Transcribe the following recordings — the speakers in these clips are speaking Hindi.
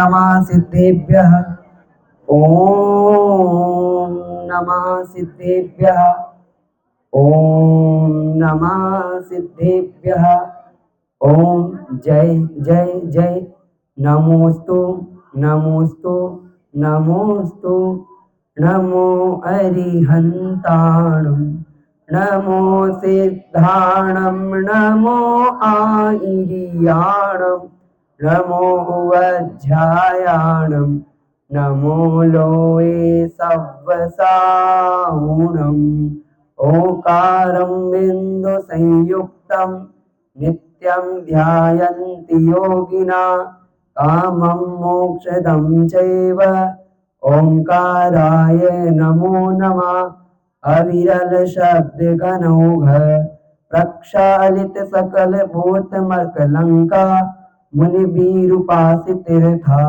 नमः सिद्धेभ्यः। ॐ नमः सिद्धेभ्यः। ॐ नमः सिद्धेभ्यः। ॐ जय जय जय नमोस्तु नमोस्तु नमोस्तु। नमो अरिहन्ताणं नमो सिद्धाणं नमो आयिर्याणं नमो वज्रायाणं नमो लोये सव्वसाहुणम्। ओंकारं बिंदु संयुक्तं नित्यं ध्यायन्ति योगिना कामं मोक्षदं चैव। ओंकाराय नमो नमः। अविरल शब्द घनौघ प्रक्षालित सकल भूत मकलंका मुनि बीरूपासि तीर्था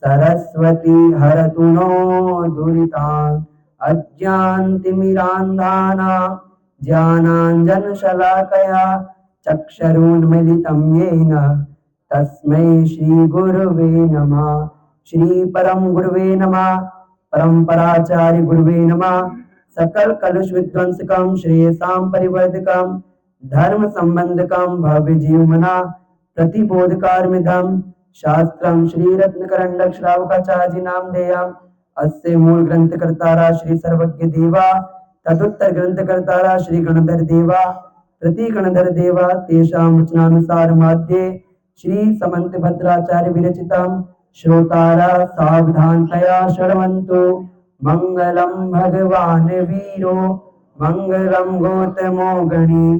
सरस्वती हरतु नो दुरितान्। अज्ञानतिमिरान्धानां ज्ञानाञ्जनशलाकया चक्षुरुन्मीलितं येन तस्मै श्रीगुरुवे नमः। श्री परम गुरुवे नमः। परम्पराचार्य गुरुवे नमः। सकल कलुष विध्वंसकं श्रेयसां परिवर्धकं धर्म संबंधकं भव्य जीवमना प्रतिबोधकारमिदं शास्त्रं श्रीरत्नकरण्डक श्रावकाचार्य नामधेयम्। अस्य मूल ग्रंथकर्तारा श्री सर्वज्ञ देवा तदुत्तर ग्रंथकर्तारा श्री गणधर देवा प्रति गणधर देवा तेषां वचनानुसार माध्ये श्री समंत भद्राचार्य विरचितं श्रोतारा सावधानतया शृण्वन्तु। मंगलम भगवान वीरो मंगलम गौतमो गणी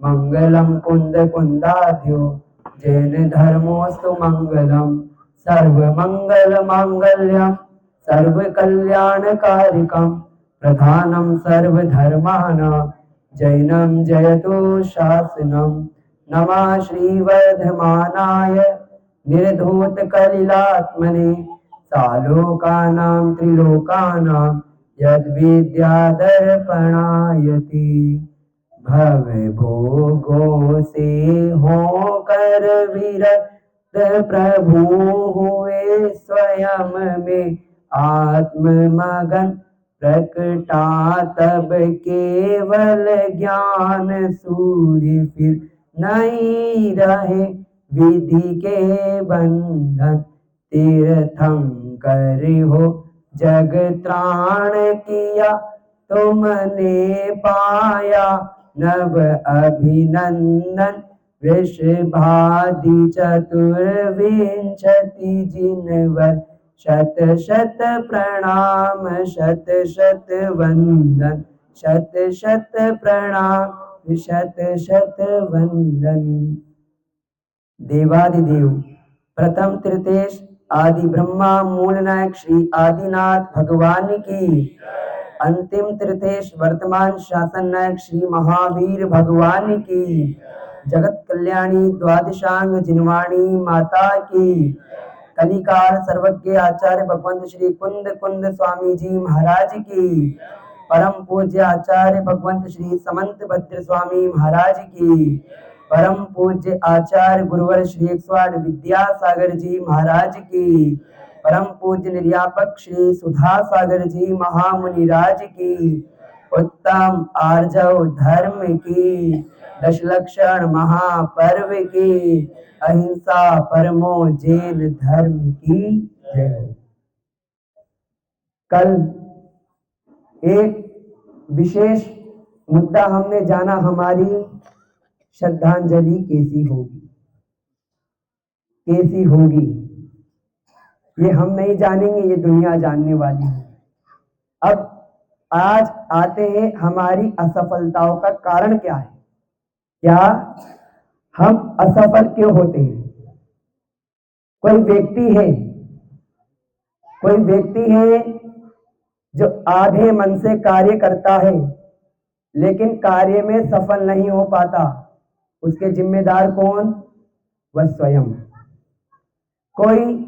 मंगलम कुंद कुंदाद्यो जैन धर्मोस्तु मंगलम। सर्वमंगल मांगल्यम सर्व कल्याणकारिकं प्रधानं सर्वधर्माणां जैनं जयतु शासनं। नमः श्रीवर्धमानाय निर्धूतकलिलात्मने सालोकानां त्रिलोकानां यद्विद्यादर्पणायति। भवभोगों से होकर विरक्त प्रभु हुए स्वयं में आत्ममगन प्रकटा तब केवल ज्ञान सूर्य फिर नहीं रहे विधि के बंधन। तीर्थंकर हो जग त्राण किया तुमने पाया नव अभिनंदन। वृषभादि चतुर्विंशति जिनवर शत शत प्रणाम शत शत वंदन शत शत प्रणाम शत शत वंदन। देवादिदेव प्रथम तीर्थेश आदि ब्रह्मा मूल नायक श्री आदिनाथ भगवान की। अंतिम तीर्थेश वर्तमान शासन नायक श्री महावीर भगवान की। जगत कल्याणी द्वादशांग जिनवाणी माता की। कलिकाल सर्वज्ञ आचार्य भगवंत श्री कुंद कुंद स्वामी जी महाराज की। परम पूज्य आचार्य भगवंत श्री समंत भद्र स्वामी महाराज की। परम पूज्य आचार्य गुरुवर श्री 108 विद्यासागर जी महाराज की। परम पूज्य निर्यापक श्री सुधा सागर जी महामुनिराज की। उत्तम आर्जव धर्म की। दशलक्षण महापर्व की। अहिंसा परमो जैन धर्म की जय। कल एक विशेष मुद्दा हमने जाना, हमारी श्रद्धांजलि कैसी होगी, कैसी होगी ये हम नहीं जानेंगे, ये दुनिया जानने वाली है। अब आज आते हैं हमारी असफलताओं का कारण क्या है। क्या हम असफल क्यों होते हैं? कोई व्यक्ति है जो आधे मन से कार्य करता है लेकिन कार्य में सफल नहीं हो पाता। उसके जिम्मेदार कौन? वह स्वयं। कोई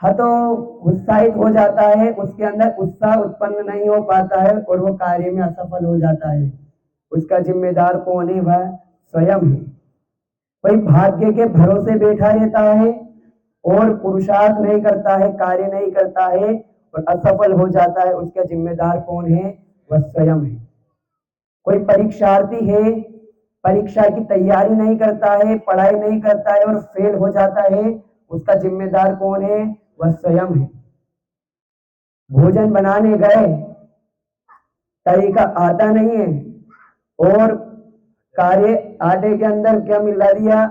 उत्साहित हो जाता है, उसके अंदर उत्साह उत्पन्न नहीं हो पाता है और वो कार्य में असफल हो जाता है। उसका जिम्मेदार कौन है? वह स्वयं है। कोई भाग्य के भरोसे बैठा रहता है और पुरुषार्थ नहीं करता है, कार्य नहीं करता है और असफल हो जाता है, उसका जिम्मेदार कौन है? वह स्वयं है। कोई परीक्षार्थी है, परीक्षा की तैयारी नहीं करता है, पढ़ाई नहीं करता है और फेल हो जाता है, उसका जिम्मेदार कौन है? वह स्वयं है। भोजन बनाने गए, तरीका आता नहीं है और कार्य आटे के अंदर क्या मिला दिया?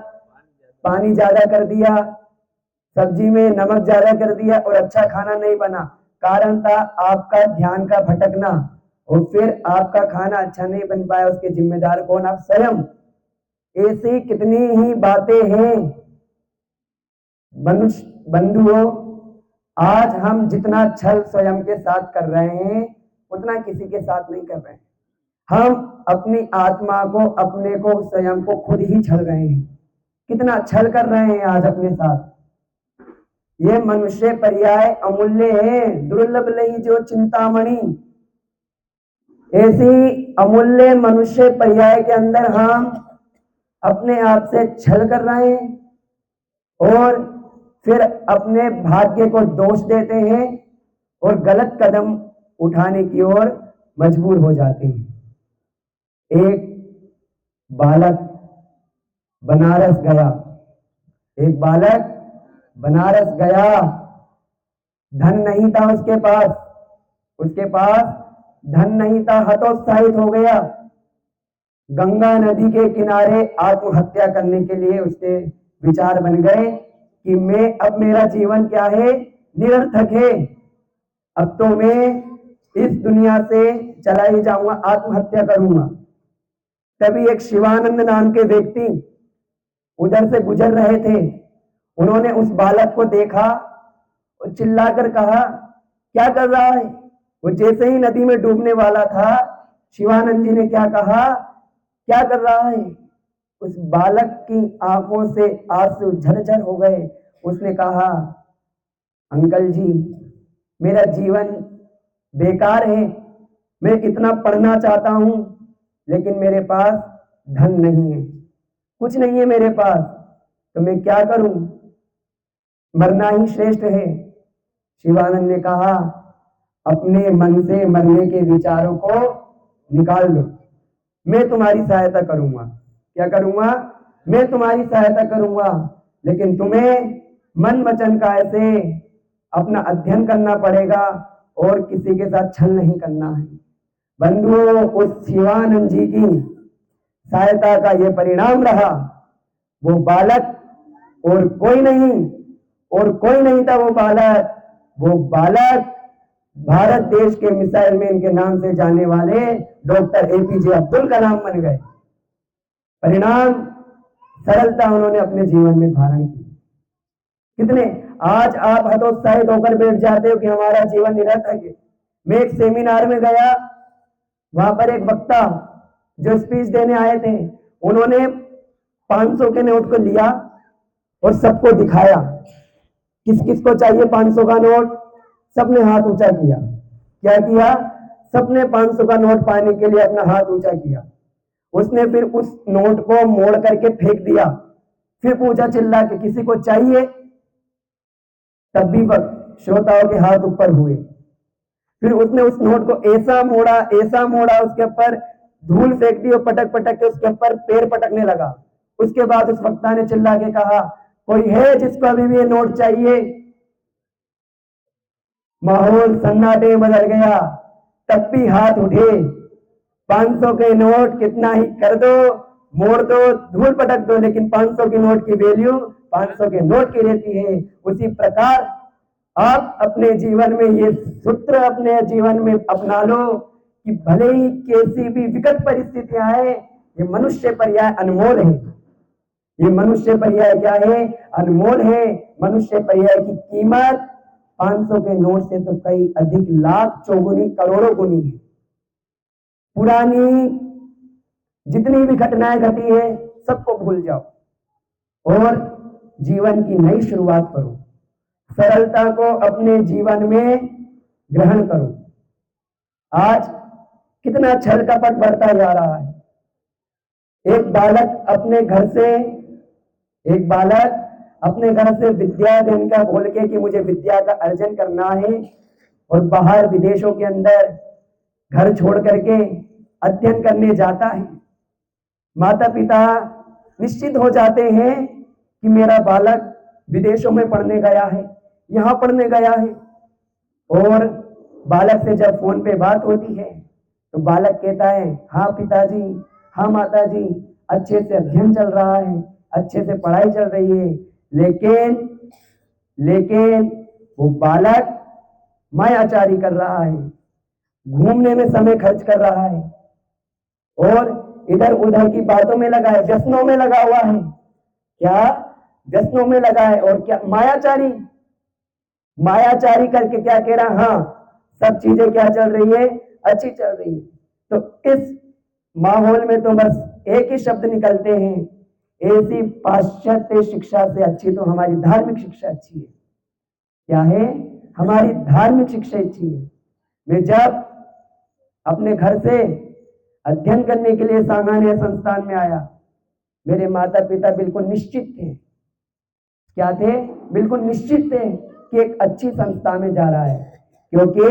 पानी ज्यादा कर दिया, सब्जी में नमक ज्यादा कर दिया और अच्छा खाना नहीं बना। कारण था आपका ध्यान का भटकना और फिर आपका खाना अच्छा नहीं बन पाया, उसके जिम्मेदार कौन? आप स्वयं। ऐसी कितनी ही बातें हैं मनुष्य बंधुओं। आज हम जितना छल स्वयं के साथ कर रहे हैं उतना किसी के साथ नहीं कर रहे हैं। हम अपनी आत्मा को, अपने को, स्वयं को खुद ही छल रहे हैं। कितना छल कर रहे हैं आज अपने साथ। ये मनुष्य पर्याय अमूल्य है, दुर्लभ नहीं जो चिंतामणि। ऐसी अमूल्य मनुष्य पर्याय के अंदर हम अपने आप से छल कर रहे हैं और फिर अपने भाग्य को दोष देते हैं और गलत कदम उठाने की ओर मजबूर हो जाते हैं। एक बालक बनारस गया, एक बालक बनारस गया, धन नहीं था उसके पास, उसके पास धन नहीं था, हतोत्साहित हो गया। गंगा नदी के किनारे आत्महत्या करने के लिए उसके विचार बन गए कि मैं, अब मेरा जीवन क्या है? निरर्थक है, अब तो मैं इस दुनिया से चला ही जाऊंगा, आत्महत्या करूंगा। तभी एक शिवानंद नाम के व्यक्ति उधर से गुजर रहे थे। उन्होंने उस बालक को देखा और चिल्लाकर कहा, क्या कर रहा है? वो जैसे ही नदी में डूबने वाला था, शिवानंद जी ने क्या कहा, क्या कर रहा है? उस बालक की आंखों से आंसू झरझर हो गए। उसने कहा, अंकल जी, मेरा जीवन बेकार है, मैं इतना पढ़ना चाहता हूं लेकिन मेरे पास धन नहीं है, कुछ नहीं है मेरे पास, तो मैं क्या करूं? मरना ही श्रेष्ठ है। शिवानंद ने कहा, अपने मन से मरने के विचारों को निकाल दो, मैं तुम्हारी सहायता करूंगा। क्या करूंगा? मैं तुम्हारी सहायता करूंगा, लेकिन तुम्हें मन वचन काय से अपना अध्ययन करना पड़ेगा और किसी के साथ छल नहीं करना है। बंधुओं, उस शिवानंद जी की सहायता का यह परिणाम रहा। वो बालक और कोई नहीं, और कोई नहीं था वो बालक भारत देश के मिसाइल मैन के नाम से जाने वाले डॉक्टर एपीजे अब्दुल कलाम बन गए। परिणाम, सरलता उन्होंने अपने जीवन में धारण की। कितने आज आप हतोत्साहित होकर बैठ जाते हो कि हमारा जीवन निरर्थक है। मैं एक सेमिनार में गया, वहां पर एक वक्ता जो स्पीच देने आए थे, उन्होंने 500 के नोट को लिया और सबको दिखाया, किस किस को चाहिए 500 का नोट? सबने हाथ ऊंचा किया। क्या किया? सबने 500 का नोट पाने के लिए अपना हाथ ऊंचा किया। उसने फिर उस नोट को मोड़ करके फेंक दिया, फिर पूछा चिल्ला के, किसी को चाहिए? तब भी श्रोताओं के हाथ ऊपर हुए। फिर उसने उस नोट को ऐसा मोड़ा, उसके ऊपर धूल फेंक दी और पटक पटक के उसके ऊपर पैर पटकने लगा। उसके बाद उस वक्ता ने चिल्ला के कहा, कोई है जिसको अभी भी ये नोट चाहिए? माहौल सन्नाटे में बदल गया, तब भी हाथ उठे। 500 के नोट कितना ही कर दो, मोड़ दो, धूल पटक दो, लेकिन 500 के नोट की वैल्यू 500 के नोट की रहती है। उसी प्रकार आप अपने जीवन में ये सूत्र अपने जीवन में अपना लो कि भले ही कैसी भी विकट परिस्थितियां आए, ये मनुष्य पर्याय अनमोल है। ये मनुष्य पर्याय क्या है? अनमोल है। मनुष्य पर्याय की कीमत 500 के नोट से तो कई अधिक, लाख चौगुनी, करोड़ों गुनी है। पुरानी जितनी भी घटनाएं घटी है सबको भूल जाओ और जीवन की नई शुरुआत करो। सरलता को अपने जीवन में ग्रहण करो। आज कितना छल कपट बढ़ता जा रहा है। एक बालक अपने घर से विद्या धन का बोल के कि मुझे विद्या का अर्जन करना है, और बाहर विदेशों के अंदर घर छोड़ करके अध्ययन करने जाता है। माता पिता निश्चित हो जाते हैं कि मेरा बालक विदेशों में पढ़ने गया है, यहाँ पढ़ने गया है। और बालक से जब फोन पे बात होती है तो बालक कहता है, हाँ पिताजी, हाँ माताजी, अच्छे से अध्ययन चल रहा है, अच्छे से पढ़ाई चल रही है। लेकिन वो बालक मायाचारी कर रहा है, घूमने में समय खर्च कर रहा है और इधर उधर की बातों में लगा है, व्यसनों में लगा हुआ है। क्या व्यसनों में लगा है? और क्या मायाचारी करके क्या कह रहा, हाँ सब चीजें क्या चल रही है, अच्छी चल रही है। तो इस माहौल में तो बस एक ही शब्द निकलते हैं, ऐसी पाश्चात्य शिक्षा से अच्छी तो हमारी धार्मिक शिक्षा अच्छी है। क्या है? हमारी धार्मिक शिक्षा अच्छी है। मैं जब अपने घर से अध्ययन करने के लिए सामान्य संस्थान में आया, मेरे माता पिता बिल्कुल निश्चित थे। क्या थे? बिल्कुल निश्चित थे कि एक अच्छी संस्था में जा रहा है, क्योंकि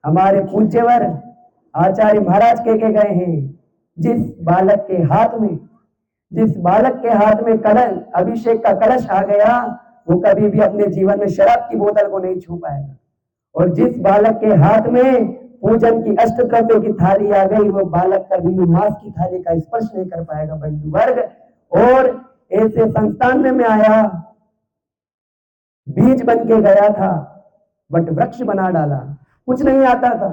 हमारे पूज्यवर आचार्य महाराज कह के गए हैं, जिस बालक के हाथ में कलश अभिषेक का कलश आ गया, वो कभी भी अपने जीवन में शराब की बोतल को नहीं छू पाएगा। और जिस बालक के हाथ में पूजन की अष्टद्रव्य की थाली आ गई, वो बालक कभी भी मांस की थाली का स्पर्श नहीं कर पाएगा बंधु वर्ग। और ऐसे संस्थान में मैं आया, बीज बन के गया था, बट वृक्ष बना डाला। कुछ नहीं आता था,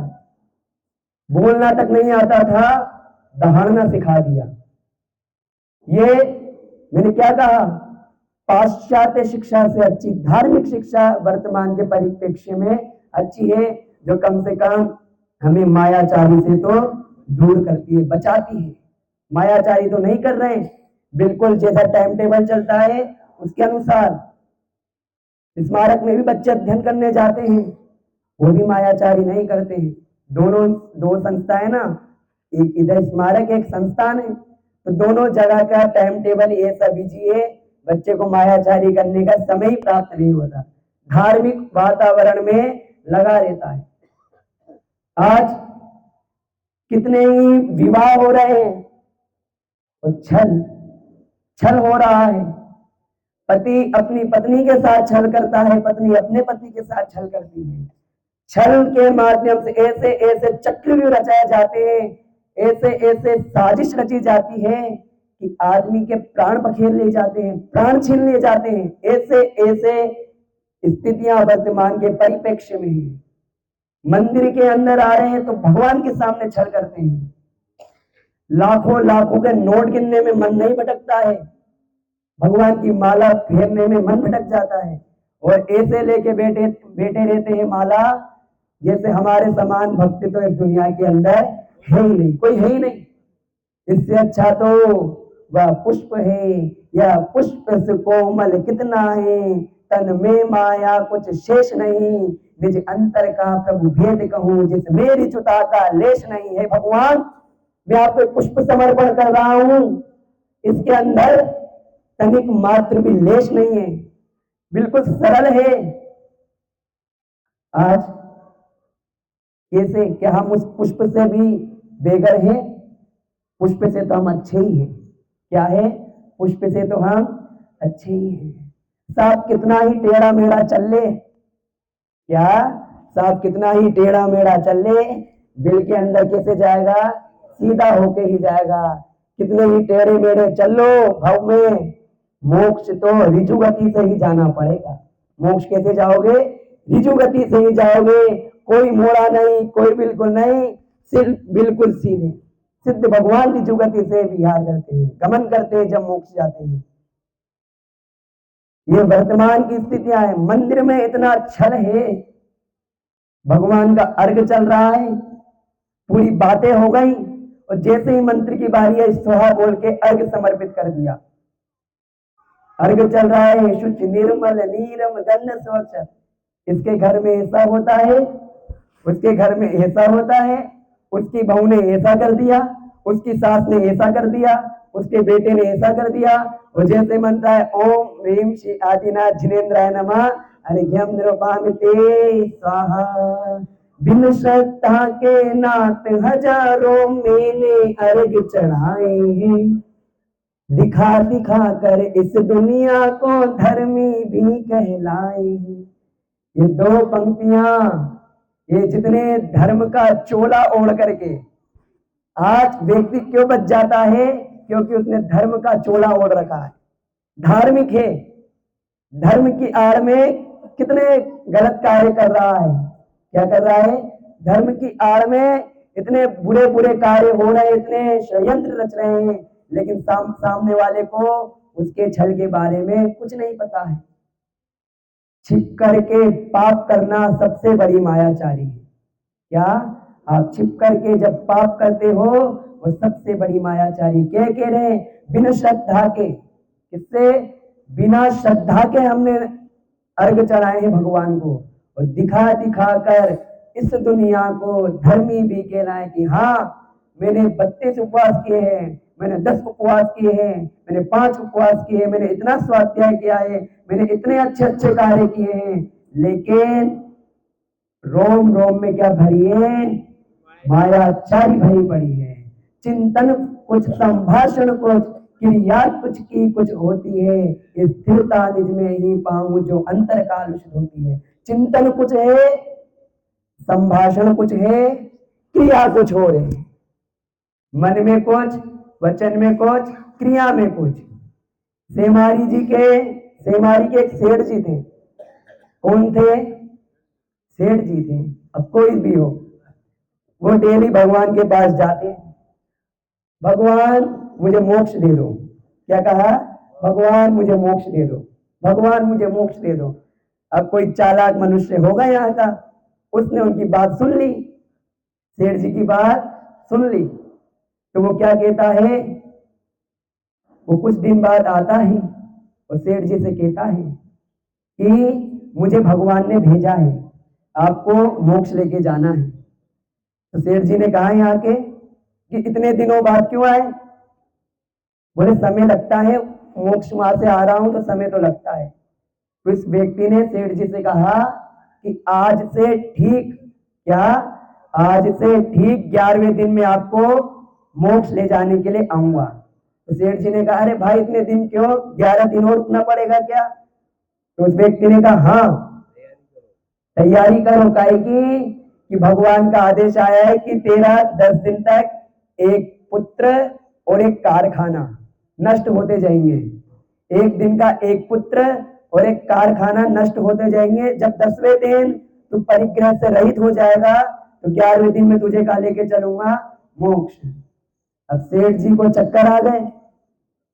बोलना तक नहीं आता था, दहाड़ना सिखा दिया। ये मैंने क्या कहा, पाश्चात्य शिक्षा से अच्छी धार्मिक शिक्षा वर्तमान के परिप्रेक्ष्य में अच्छी है, जो कम से कम हमें मायाचारी से तो दूर करती है, बचाती है। मायाचारी तो नहीं कर रहे, बिल्कुल जैसा टाइम टेबल चलता है उसके अनुसार। स्मारक में भी बच्चे अध्ययन करने जाते हैं, वो भी मायाचारी नहीं करते हैं। दो संस्थाएं ना, एक इधर स्मारक एक संस्थान है, तो दोनों जगह का टाइम टेबल ऐसा बिजी है, बच्चे को मायाचारी करने का समय ही प्राप्त नहीं होता, धार्मिक वातावरण में लगा रहता है। आज कितने ही विवाह हो रहे हैं और छल हो रहा है। पति अपनी पत्नी के साथ छल करता है, पत्नी अपने पति के साथ छल करती है। छल के माध्यम से ऐसे ऐसे चक्रव्यूह रचाए जाते हैं, ऐसे ऐसे साजिश रची जाती है कि आदमी के प्राण बखेर ले जाते हैं, प्राण छीन ले जाते हैं। ऐसे ऐसे स्थितियां वर्तमान के परिप्रेक्ष्य में है। मंदिर के अंदर आ रहे हैं तो भगवान के सामने छल करते हैं। लाखों लाखों के नोट गिनने में मन नहीं भटकता है, भगवान की माला फेरने में मन भटक जाता है। और ऐसे लेके बैठे रहते हैं माला, जैसे हमारे समान भक्ति तो इस दुनिया के अंदर है ही नहीं, कोई है ही नहीं। इससे अच्छा तो वह पुष्प है, या पुष्प से कोमल कितना है, तन में माया कुछ शेष नहीं, निज अंतर का प्रभु भेद कहूं, जिस मेरी च्युता का लेश नहीं है। भगवान, मैं आपको पुष्प समर्पण कर रहा हूं, इसके अंदर तनिक मात्र भी लेश नहीं है, बिल्कुल सरल है। आज कैसे, क्या हम उस पुष्प से भी बेगर हैं? पुष्प से तो हम अच्छे ही हैं। क्या है? पुष्प से तो हम अच्छे ही हैं। सांप कितना ही टेढ़ा मेढ़ा चल ले, क्या सांप कितना ही टेढ़ा मेढ़ा चल ले, बिल के अंदर कैसे जाएगा? सीधा होके ही जाएगा। कितने ही टेढ़े मेढ़े चल लो भाव में, मोक्ष तो रिजु गति से ही जाना पड़ेगा। मोक्ष कैसे जाओगे? रिजु गति से ही जाओगे, कोई मोड़ा नहीं, कोई बिल्कुल नहीं, सिर्फ बिल्कुल सीधे। सिद्ध भगवान रिजु गति से विहार करते हैं, गमन करते हैं जब मोक्ष जाते हैं। ये वर्तमान की स्थितियां है। मंदिर में इतना छल है, भगवान का अर्घ चल रहा है, पूरी बातें हो गई, और जैसे ही मंत्र की बारी है, स्वाहा बोल के अर्घ समर्पित कर दिया। अर्घ चल रहा है, शुचि निर्मल नीरम गंध स्वच्छ। इसके घर में ऐसा होता है, उसके घर में ऐसा होता है, उसकी बहू ने ऐसा कर दिया, उसकी सास ने ऐसा कर दिया, उसके बेटे ने ऐसा कर दिया, वो जैसे मनता है ओम ह्रीम श्री आदिनाथ जिनेन्द्राय नमः अर्घ्यम निरुपामिते स्वाहा। बिन श्रद्धा के नाथ हजारों मैंने अर्घ चढ़ाए हैं, दिखा दिखा कर इस दुनिया को धर्मी भी कहलाए हैं। ये दो पंक्तियां, ये जितने धर्म का चोला ओढ़ करके आज व्यक्ति क्यों बच जाता है, क्योंकि उसने धर्म का चोला ओढ़ रखा है, धार्मिक है, धर्म की आड़ में कितने गलत कार्य कर रहा है। क्या कर रहा है? धर्म की आड़ में इतने बुरे बुरे कार्य हो रहे हैं, इतने षड्यंत्र रच रहे हैं, लेकिन सामने वाले को उसके छल के बारे में कुछ नहीं पता है। छिप करके पाप करना सबसे बड़ी मायाचारी है। क्या आप छिप करके जब पाप करते हो वो सबसे बड़ी मायाचारी। क्या कह रहे? बिना श्रद्धा के, किससे? बिना श्रद्धा के हमने अर्घ चढ़ाए हैं भगवान को, और दिखा दिखा कर इस दुनिया को धर्मी भी कहलाए कि हाँ मैंने 32 उपवास किए हैं, मैंने 10 उपवास किए हैं, मैंने 5 उपवास किए हैं, मैंने इतना स्वाध्याय किया है, मैंने इतने अच्छे अच्छे कार्य किए हैं, लेकिन रोम रोम में क्या भरी है? मायाचारी भरी पड़ी है। चिंतन कुछ, संभाषण कुछ, क्रिया कुछ की कुछ होती है, स्थिरता निज में ही पाऊं जो अंतर काल होती है। चिंतन कुछ है, संभाषण कुछ है, क्रिया कुछ हो रही है। मन में कुछ, वचन में कुछ, क्रिया में कुछ। सेमारी के एक सेठ जी थे। कौन थे? सेठ जी थे। अब कोई भी हो, वो डेली भगवान के पास जाते हैं, भगवान मुझे मोक्ष दे दो। क्या कहा? भगवान मुझे मोक्ष दे दो, भगवान मुझे मोक्ष दे दो। अब कोई चालाक मनुष्य होगा यहाँ का, उसने उनकी बात सुन ली, सेठ जी की बात सुन ली, तो वो क्या कहता है? वो कुछ दिन बाद आता है और सेठ जी से कहता है कि मुझे भगवान ने भेजा है, आपको मोक्ष लेके जाना है। तो सेठ जी ने कहा यहाँ के कि इतने दिनों बाद क्यों आए? बोले समय लगता है, मोक्ष मार्ग से आ रहा हूं तो समय तो लगता है। तो इस व्यक्ति ने सेठ जी से कहा कि आज से ठीक, क्या? आज से ठीक 11वें दिन में आपको मोक्ष ले जाने के लिए आऊंगा। तो सेठ जी ने कहा अरे भाई इतने दिन क्यों, 11 दिन और रुकना पड़ेगा क्या? तो उस व्यक्ति ने कहा हाँ तैयारी करो, काहे की कि भगवान का आदेश आया है कि तेरा 10 दिन तक एक पुत्र और एक कारखाना नष्ट होते जाएंगे। एक दिन का एक पुत्र और एक कारखाना नष्ट होते जाएंगे। जब 10वें दिन तू परिग्रह से रहित हो जाएगा तो 11वें दिन में तुझे कहा लेके चलूंगा? मोक्ष। अब सेठ जी को चक्कर आ गए,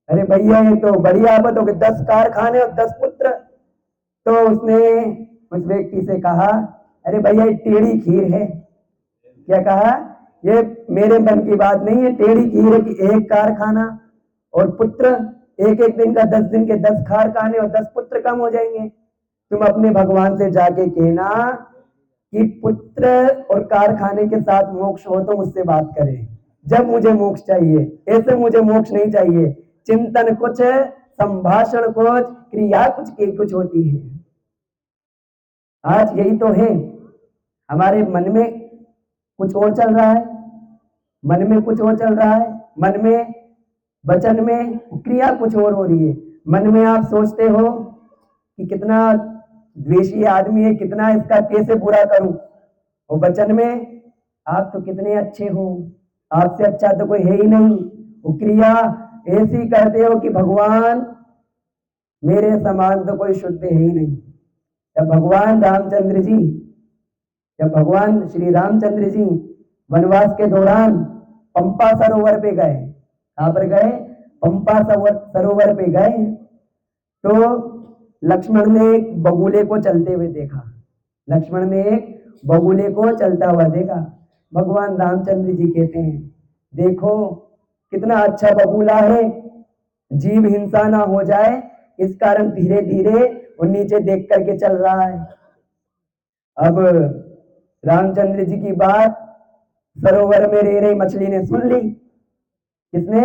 अरे भैया ये तो बड़ी आफत हो गई, 10 कारखाने और 10 पुत्र। तो उसने उस व्यक्ति से कहा अरे भैया ये टेढ़ी खीर है। क्या कहा? ये मेरे मन की बात नहीं है, टेढ़ी खीर है कि एक कारखाना और पुत्र, एक एक दिन का 10 दिन के 10 कारखाने और 10 पुत्र कम हो जाएंगे। तुम अपने भगवान से जाके कहना कि पुत्र और कारखाने के साथ मोक्ष हो तो मुझसे बात करें, जब मुझे मोक्ष चाहिए, ऐसे मुझे मोक्ष नहीं चाहिए। चिंतन कुछ, संभाषण कुछ, क्रिया कुछ की कुछ होती है। आज यही तो है, हमारे मन में कुछ और चल रहा है, मन में कुछ और चल रहा है, मन में वचन में क्रिया कुछ और हो रही है। मन में आप सोचते हो कि कितना द्वेषी आदमी है, कितना इसका कैसे बुरा करूं, और वचन में आप तो कितने अच्छे हो, आपसे अच्छा तो कोई है ही नहीं। वो क्रिया ऐसी करते हो कि भगवान मेरे समान तो कोई शुद्ध है ही नहीं। जब भगवान श्री रामचंद्र जी वनवास के दौरान पंपा सरोवर पे गए, कहां पर गए? पंपा सरोवर पे गए, तो लक्ष्मण ने एक बगुले को चलते हुए देखा, लक्ष्मण ने एक बगुले को चलता हुआ देखा। भगवान रामचंद्र जी कहते हैं देखो कितना अच्छा बगुला है, जीव हिंसा ना हो जाए इस कारण धीरे धीरे वो नीचे देख करके चल रहा है। अब रामचंद्र जी की बात सरोवर में रह रही मछली ने सुन ली। किसने?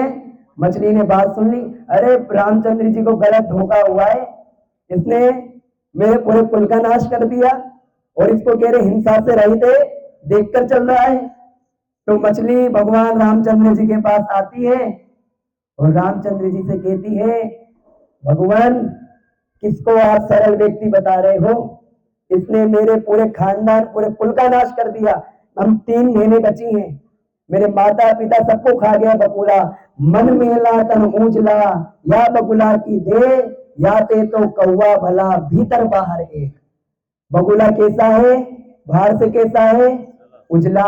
मछली ने बात सुन ली, अरे रामचंद्र जी को गलत धोखा हुआ है, इसने मेरे पूरे कुल का नाश कर दिया और इसको कह रहे हिंसा से रहित है, देखकर चल रहा है। तो मछली भगवान रामचंद्र जी के पास आती है और रामचंद्र जी से कहती है, भगवान किसको आप सरल व्यक्ति बता रहे हो, इसने मेरे पूरे खानदान पूरे कुल का नाश कर दिया, हम 3 महीने बची हैं, मेरे माता पिता सबको खा गया बगुला, मन मेला तन ऊंचला, या बगुला की दे याते तो कौवा भला भीतर बाहर एक। बगुला कैसा है, बाहर से कैसा है, उजला,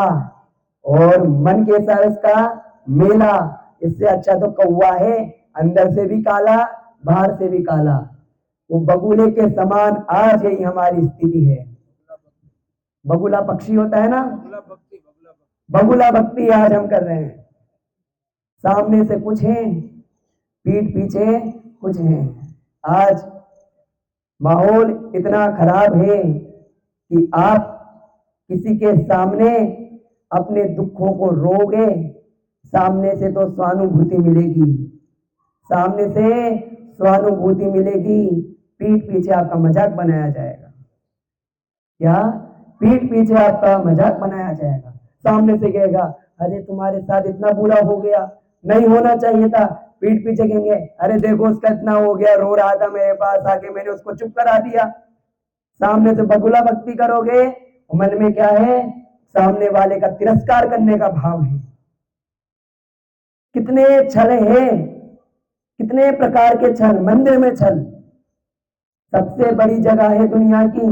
और मन कैसा है उसका, मेला, इससे अच्छा तो कौवा है, अंदर से भी काला बाहर से भी काला। वो बगुले के समान आज यही हमारी स्थिति है। बगुला पक्षी होता है ना, बगुला भक्ति आज हम कर रहे हैं। सामने से कुछ है, पीठ पीछे कुछ है। आज माहौल इतना खराब है कि आप किसी के सामने अपने दुखों को रोगे, सामने से तो स्वानुभूति मिलेगी, सामने से स्वानुभूति मिलेगी, पीठ पीछे आपका मजाक बनाया जाएगा। क्या? पीठ पीछे आपका मजाक बनाया जाएगा। सामने से कहेगा, अरे तुम्हारे साथ इतना बुरा हो गया, नहीं होना चाहिए था। पीठ पीछे कहेंगे, अरे देखो उसका इतना हो गया, रो रहा था मेरे पास आके, मैंने उसको चुप करा दिया। सामने से बगुला भक्ति करोगे, मन में क्या है, सामने वाले का तिरस्कार करने का भाव है। कितने छल है, कितने प्रकार के छल, मंदिर में छल सबसे बड़ी जगह है दुनिया की।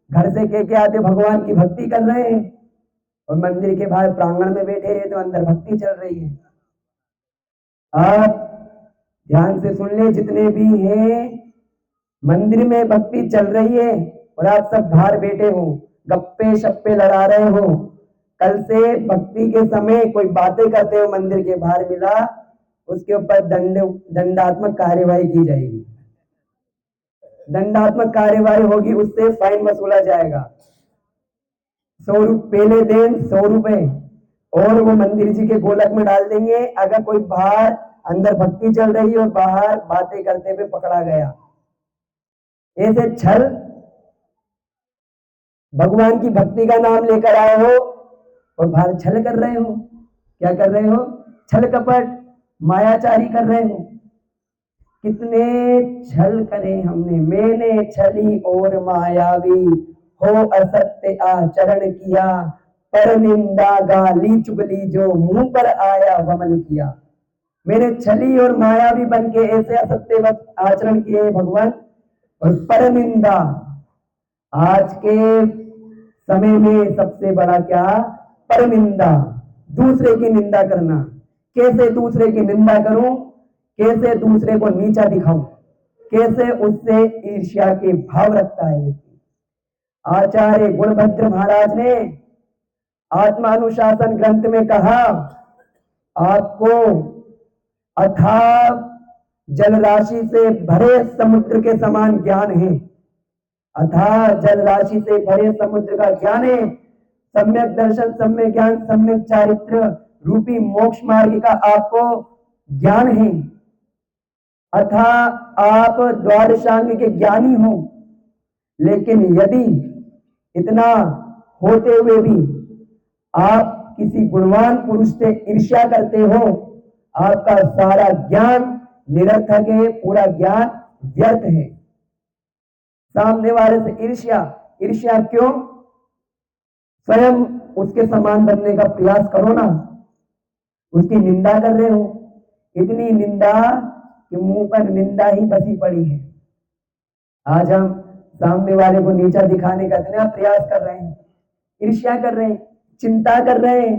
घर से कह के आते भगवान की भक्ति कर रहे हैं और मंदिर के बाहर प्रांगण में बैठे हैं तो अंदर भक्ति चल रही है। आप ध्यान से सुन ले, जितने भी हैं मंदिर में भक्ति चल रही है और आप सब बाहर बैठे हो, गप्पे शप्पे लड़ा रहे हो। कल से भक्ति के समय कोई बातें करते हो मंदिर के बाहर मिला, उसके ऊपर दंडात्मक कार्यवाही की जाएगी, दंडात्मक कार्यवाही होगी, उससे फाइन वसूला जाएगा। 100 पहले दिन 100 रुपए और वो मंदिर जी के गोलक में डाल देंगे। अगर कोई बाहर अंदर भक्ति चल रही और बाहर बातें करते हुए पकड़ा गया, ऐसे छल, भगवान की भक्ति का नाम लेकर आए हो और बाहर छल कर रहे हो। क्या कर रहे हो? छल कपट मायाचारी कर रहे हो। कितने छल करे हमने, मैंने छली और मायावी हो असत्य आचरण किया, पर निंदा गाली चुगली जो मुंह पर आया वमन किया। मैंने छली और मायावी बन के ऐसे असत्य आचरण किए भगवान, और पर निंदा, आज के समय में सबसे बड़ा क्या, पर निंदा, दूसरे की निंदा करना। कैसे दूसरे की निंदा करूं, कैसे दूसरे को नीचा दिखाऊं, कैसे उससे ईर्ष्या के भाव रखता है व्यक्ति। आचार्य गुणभद्र महाराज ने आत्मानुशासन ग्रंथ में कहा, आपको अथाह जल राशि से भरे समुद्र के समान ज्ञान है, अथाह जल राशि से भरे समुद्र का ज्ञान है। सम्यक दर्शन, सम्यक ज्ञान, सम्यक चारित्र रूपी मोक्ष मार्ग का आपको ज्ञान है, अथाह आप द्वादशांग के ज्ञानी हो। लेकिन यदि इतना होते हुए भी आप किसी गुणवान पुरुष से ईर्ष्या करते हो, आपका सारा ज्ञान निरर्थक है, पूरा ज्ञान व्यर्थ है। सामने वाले से ईर्ष्या, ईर्ष्या क्यों? स्वयं उसके समान बनने का प्रयास करो ना। उसकी निंदा कर रहे हो, इतनी निंदा कि मुंह पर निंदा ही बसी पड़ी है। आज हम सामने वाले को नीचा दिखाने का इतना प्रयास कर रहे हैं, ईर्ष्या कर रहे हैं, चिंता कर रहे हैं।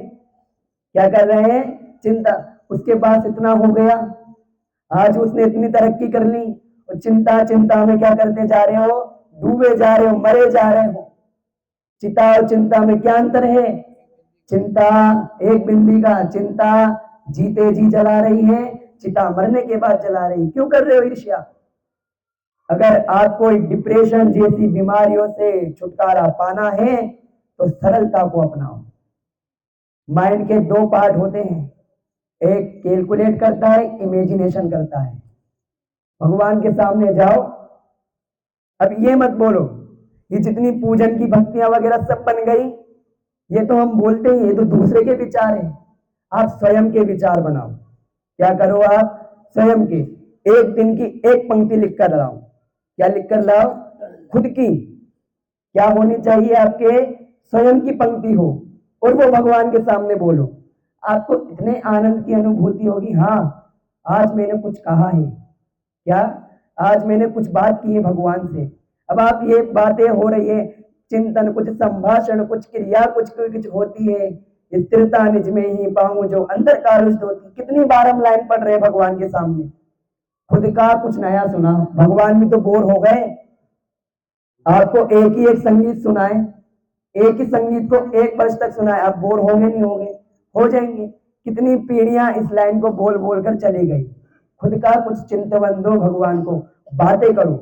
क्या कर रहे हैं? चिंता। उसके पास इतना हो गया, आज उसने इतनी तरक्की कर ली और चिंता चिंता में क्या करते जा रहे हो? डूबे जा रहे हो, मरे जा रहे हो। चिता और चिंता में क्या अंतर है? चिंता एक बिंदी का, चिंता जीते जी जला रही है, चिता मरने के बाद जला रही। क्यों कर रहे हो ईर्ष्या? अगर आपको डिप्रेशन जैसी बीमारियों से छुटकारा पाना है तो सरलता को अपनाओ। माइंड के 2 पार्ट होते हैं, एक कैलकुलेट करता है, इमेजिनेशन करता है। भगवान के सामने जाओ, अब ये मत बोलो ये जितनी पूजन की भक्तियां वगैरह सब बन गई, ये तो हम बोलते ही, ये तो दूसरे के विचार है। आप स्वयं के विचार बनाओ। क्या करो आप? स्वयं के एक दिन की एक पंक्ति लिख कर लाओ। क्या लिख कर लाओ? खुद की क्या होनी चाहिए? आपके स्वयं की पंक्ति हो और वो भगवान के सामने बोलो। आपको इतने आनंद की अनुभूति होगी, हाँ आज मैंने कुछ कहा है, क्या आज मैंने कुछ बात की है भगवान से। अब आप ये बातें हो रही है, चिंतन, कुछ संभाषण, कुछ क्रिया, कुछ होती है। स्थिरता निज में ही पाऊं जो अंदर कारुष्ट होती। कितनी बार हम लाइन पढ़ रहे हैं भगवान के सामने, खुद का कुछ नया सुना। भगवान भी तो बोर हो गए। आपको एक ही एक संगीत सुनाए, एक ही संगीत को 1 वर्ष तक सुनाए, आप बोर होंगे? नहीं होंगे? हो जाएंगे। कितनी पीढ़ियां इस लाइन को बोल बोल कर चली गई। खुद का कुछ चिंतन दो भगवान को, बातें करो।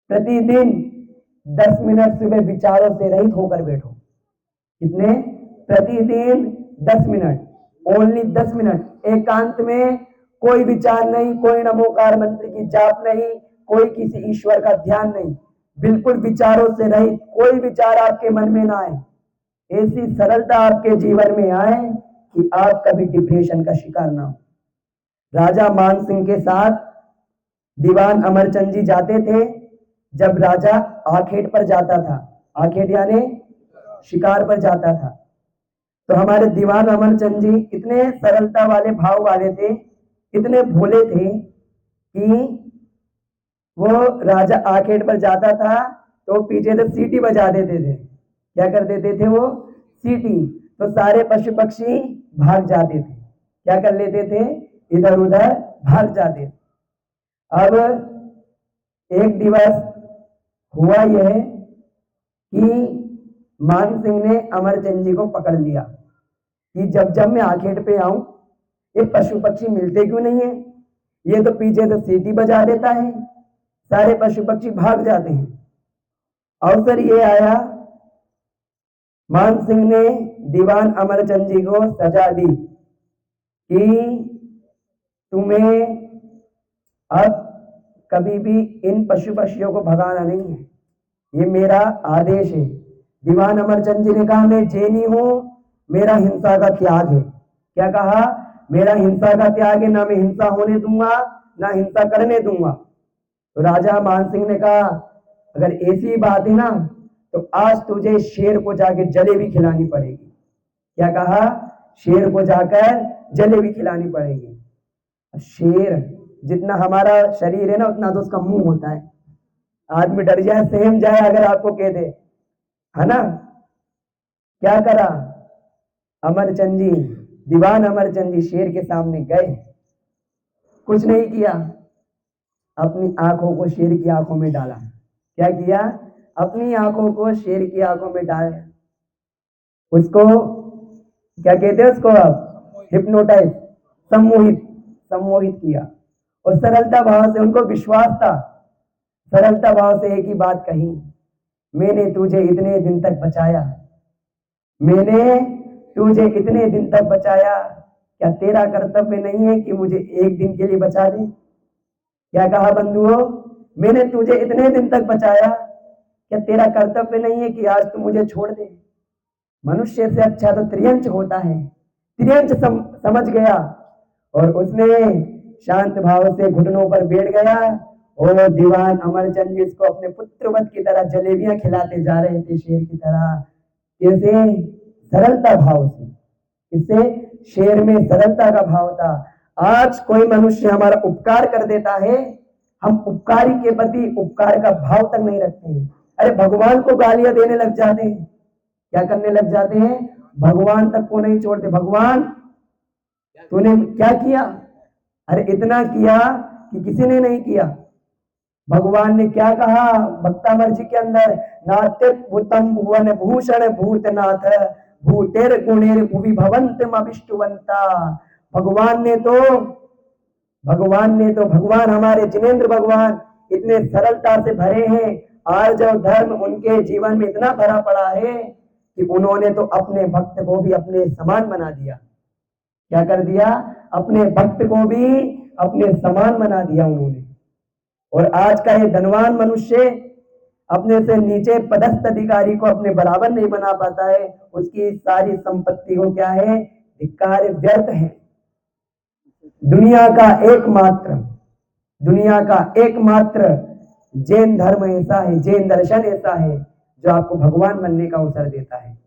प्रतिदिन 10 मिनट सुबह विचारों से रहित होकर बैठो। कितने? प्रतिदिन 10 मिनट, ओनली 10 मिनट एकांत में, कोई विचार नहीं, कोई नमोकार मंत्र की जाप नहीं, कोई किसी ईश्वर का ध्यान नहीं, बिल्कुल विचारों से रहित। कोई विचार आपके मन में ना आए, ऐसी सरलता आपके जीवन में आए कि आप कभी डिप्रेशन का शिकार ना हो। राजा मान सिंह के साथ दीवान अमरचंद जी जाते थे। जब राजा आखेट पर जाता था, आखेट यानी शिकार पर जाता था, तो हमारे दीवान अमरचंद जी इतने सरलता वाले भाव वाले थे, इतने भोले थे कि वो राजा आखेट पर जाता था तो पीछे से सीटी बजा देते थे। क्या कर देते थे वो? सीटी। तो सारे पशु पक्षी भाग जाते थे। क्या कर लेते थे? इधर उधर भाग जाते थे। अब एक दिवस हुआ यह कि मान सिंह ने अमरचंद जी को पकड़ लिया कि जब जब मैं आखेट पे आऊं, ये पशु पक्षी मिलते क्यों नहीं है? ये तो पीछे से सीटी बजा देता है, सारे पशु पक्षी भाग जाते हैं। अवसर ये आया, मान सिंह ने दीवान अमरचंद जी को सजा दी कि तुम्हें अब कभी भी इन पशु पक्षियों को भगाना नहीं है, ये मेरा आदेश है। दीवान अमरचंद जी ने कहा मैं जैनी हूं, मेरा हिंसा का त्याग है। क्या कहा? मेरा हिंसा का त्याग है, ना मैं हिंसा होने दूंगा ना हिंसा करने दूंगा। तो राजा मान सिंह ने कहा अगर ऐसी बात है ना तो आज तुझे शेर को जाके जलेबी खिलानी पड़ेगी। क्या कहा? शेर को जाकर जलेबी खिलानी पड़ेगी। शेर जितना हमारा शरीर है ना उतना तो उसका मुंह होता है। आदमी डर जाए, सहम जाए अगर आपको कह दे, है ना। क्या करा अमरचंद जी, दीवान अमरचंद जी शेर के सामने गए, कुछ नहीं किया, अपनी आंखों को शेर की आंखों में डाला। क्या किया? अपनी आंखों को शेर की आंखों में डाल, उसको क्या कहते हैं उसको आप? हिप्नोटाइज, सम्मोहित, सम्मोहित किया। और सरलता भाव से, उनको विश्वास था, सरलता भाव से एक ही बात कही, मैंने तुझे इतने दिन तक बचाया, मैंने तुझे इतने दिन तक बचाया, क्या तेरा कर्तव्य नहीं है कि मुझे एक दिन के लिए बचा दे? क्या कहा बंधुओं? मैंने तुझे इतने दिन तक बचाया, क्या तेरा कर्तव्य नहीं है कि आज तू मुझे छोड़ दे? मनुष्य से अच्छा तो त्रियंच होता है। त्रियंच समझ गया और उसने शांत भाव से घुटनों पर बैठ गया और दीवान अमरचंद जी इसको अपने पुत्रवत की तरह जलेबियां खिलाते जा रहे थे, शेर की तरह। कैसे? सरलता भाव से। इससे शेर में सरलता का भाव था। आज कोई मनुष्य हमारा उपकार कर देता है, हम उपकारी के प्रति उपकार का भाव तक नहीं रखते हैं। अरे भगवान को गालियां देने लग जाते हैं, क्या करने लग जाते हैं? भगवान तक को नहीं छोड़ते। भगवान तूने क्या किया? अरे इतना किया कि किसी ने नहीं किया। भगवान ने क्या कहा भक्तामर जी के अंदर? नाट्य भूतम भुवन भूषण भूतनाथ भूतेर गुणेर भुवि भवंतम अविष्टुवंता। भगवान ने तो भगवान हमारे जिनेंद्र भगवान इतने सरलता से भरे हैं। आज और धर्म उनके जीवन में इतना भरा पड़ा है कि उन्होंने तो अपने भक्त को भी अपने समान बना दिया। क्या कर दिया, अपने भक्त को भी अपने समान बना दिया उन्होंने। और आज का ये धनवान मनुष्य अपने से नीचे पदस्थ अधिकारी को अपने बराबर नहीं बना पाता है, उसकी सारी संपत्ति को क्या है, धिक्कार, व्यर्थ है। दुनिया का एकमात्र जैन धर्म ऐसा है, जैन दर्शन ऐसा है जो आपको भगवान बनने का अवसर देता है।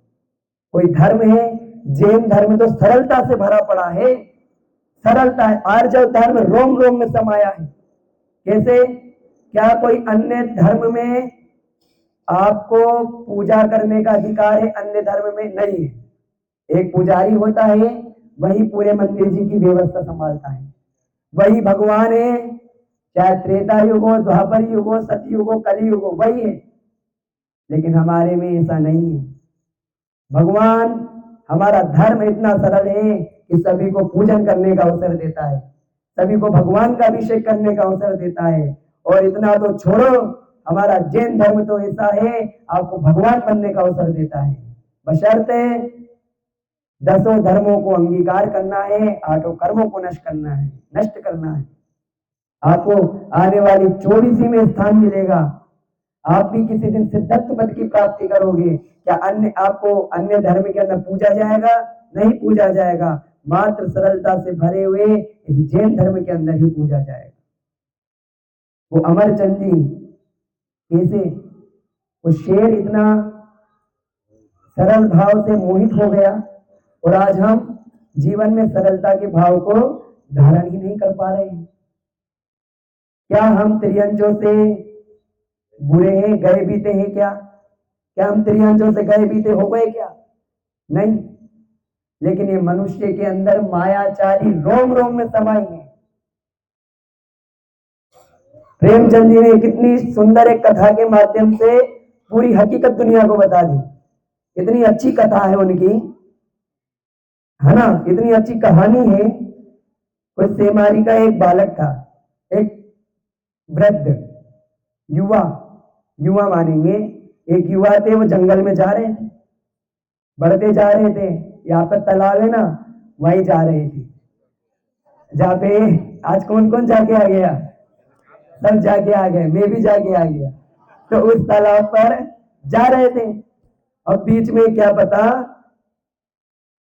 कोई धर्म है, जैन धर्म तो सरलता से भरा पड़ा है, सरलता है। आर्य धर्म रोम रोम में समाया है। कैसे, क्या कोई अन्य धर्म में आपको पूजा करने का अधिकार है? अन्य धर्म में नहीं है। एक पुजारी होता है, वही पूरे मंदिर जी की व्यवस्था संभालता है, वही भगवान है। चाहे त्रेता युग हो, द्वापर युग हो, सतयुग हो, कलयुग हो, वही है। लेकिन हमारे में ऐसा नहीं है। भगवान, हमारा धर्म इतना सरल है कि सभी को पूजन करने का अवसर देता है, सभी को भगवान का अभिषेक करने का अवसर देता है। और इतना तो छोड़ो, हमारा जैन धर्म तो ऐसा है, आपको भगवान बनने का अवसर देता है, बशर्ते 10 धर्मों को अंगीकार करना है, 8 कर्मों को नष्ट करना है। आपको आने वाली 24वीं में स्थान मिलेगा। आप भी किसी दिन सिद्धत्व पद की प्राप्ति करोगे। क्या आपको अन्य धर्म के अंदर पूजा जाएगा? नहीं पूजा जाएगा। मात्र सरलता से भरे हुए इस जैन धर्म के अंदर ही पूजा जाएगा। वो अमरचंद जी कैसे, वो शेर इतना सरल भाव से मोहित हो गया, और आज हम जीवन में सरलता के भाव को धारण ही नहीं कर पा रहे हैं। क्या हम त्रियंजों से बुरे हैं, गए बीते हैं? क्या हम त्रियंजों से गए बीते हो गए क्या? नहीं। लेकिन ये मनुष्य के अंदर मायाचारी रोम रोम में समाई है। प्रेमचंद जी ने कितनी सुंदर एक कथा के माध्यम से पूरी हकीकत दुनिया को बता दी। इतनी अच्छी कथा है उनकी, है ना, इतनी अच्छी कहानी है। कोई सेमारी का एक बालक था, एक वृद्ध युवा मानेंगे, एक युवा थे। वो जंगल में जा रहे थे, बढ़ते जा रहे थे। यहाँ पर तालाब है ना, वहीं जा रहे थे। जहाँ पे आज कौन कौन जाके आ गया? सब जाके आ गए, मैं भी जाके आ गया। तो उस तालाब पर जा रहे थे, और बीच में क्या पता,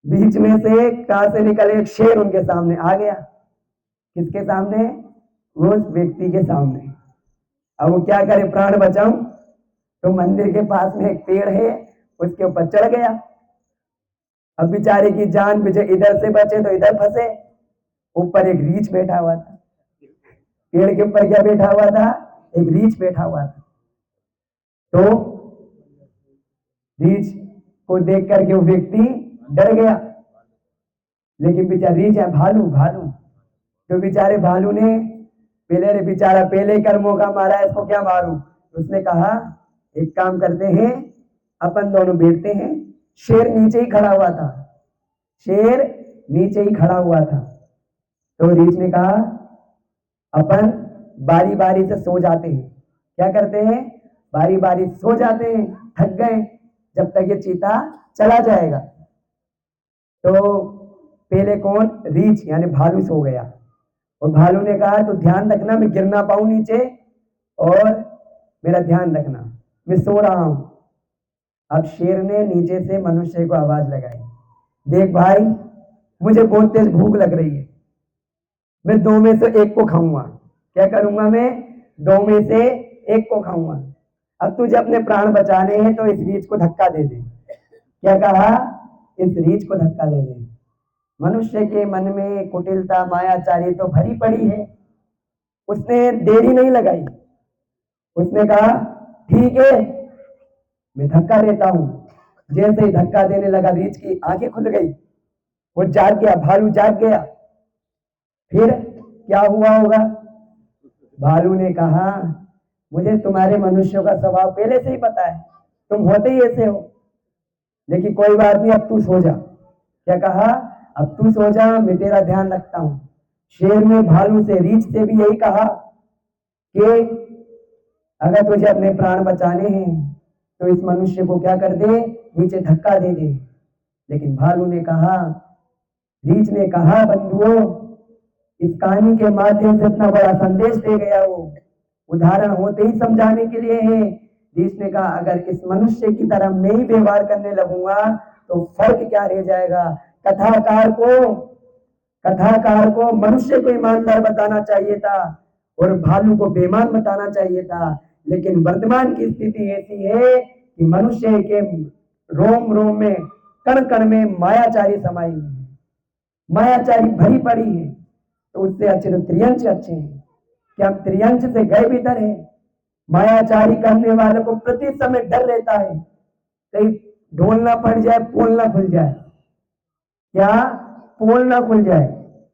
बीच में से कहां से निकल एक शेर उनके सामने आ गया। किसके सामने? वो उस व्यक्ति के सामने। अब वो क्या करे, प्राण बचाऊं? तो मंदिर के पास में एक पेड़ है, उसके ऊपर चढ़ गया। अब बेचारे की जान बचे, इधर से बचे तो इधर फंसे। ऊपर एक रीछ बैठा हुआ था। पेड़ के ऊपर क्या बैठा हुआ था? एक रीछ बैठा हुआ था। तो रीछ को देख करके वो व्यक्ति डर गया। लेकिन बेचारा रीछ है, भालू। तो बेचारे भालू ने बेचारा पहले कर्मों का मारा, इसको क्या मारूं? उसने कहा एक काम करते हैं, अपन दोनों बैठते हैं। शेर नीचे ही खड़ा हुआ था। तो रीछ ने कहा अपन बारी बारी से सो जाते हैं। क्या करते हैं? बारी बारी सो जाते हैं, थक गए, जब तक ये चीता चला जाएगा। तो पहले कौन? रीछ यानी भालू सो गया। और भालू ने कहा तो ध्यान रखना मैं गिर ना पाऊं नीचे, और मेरा ध्यान रखना, मैं सो रहा हूं। अब शेर ने नीचे से मनुष्य को आवाज लगाई, देख भाई, मुझे बहुत तेज भूख लग रही है, मैं 2 में से 1 को खाऊंगा। क्या करूंगा? मैं 2 में से 1 को खाऊंगा। अब तुझे अपने प्राण बचाने हैं तो इस रीछ को धक्का दे दे। क्या कहा? इस रीछ को धक्का दे दे। मनुष्य के मन में कुटिलता, मायाचारी तो भरी पड़ी है। उसने देरी नहीं लगाई, उसने कहा ठीक है, मैं धक्का देता हूं। जैसे ही धक्का देने लगा, रीछ की आंखें खुल गई, वो जाग गया, भालू जाग गया। फिर क्या हुआ होगा? भालू ने कहा मुझे तुम्हारे मनुष्यों का स्वभाव पहले से ही पता है, तुम होते ही ऐसे हो, लेकिन कोई बात नहीं, अब तू सो जा। क्या कहा? अब तू सो जा, मैं तेरा ध्यान रखता हूं। शेर ने भालू से, रीछ से भी यही कहा कि अगर तुझे अपने प्राण बचाने हैं तो इस मनुष्य को क्या कर दे, नीचे धक्का दे दे। लेकिन भालू ने कहा रीछ ने कहा, बंधुओं, इस कहानी के माध्यम से इतना बड़ा संदेश दे गया, वो उदाहरण होते ही समझाने के लिए है। रीछ ने कहा, अगर इस मनुष्य की तरह मैं ही व्यवहार करने लगूंगा तो फर्क क्या रह जाएगा। कथाकार को मनुष्य को ईमानदार बताना चाहिए था और भालू को बेईमान बताना चाहिए था। लेकिन वर्तमान की स्थिति ऐसी है कि मनुष्य के रोम रोम में, कण कण में मायाचारी समाई हुई है, मायाचारी भरी पड़ी है। तो उससे अच्छे तो त्रियंश अच्छे हैं। क्या हम त्रियंश से गए भीतर है? मायाचारी करने वाले को प्रति समय डर रहता है, कहीं ढोल ना पड़ जाए, पोल ना खुल जाए। क्या पोल ना खुल जाए?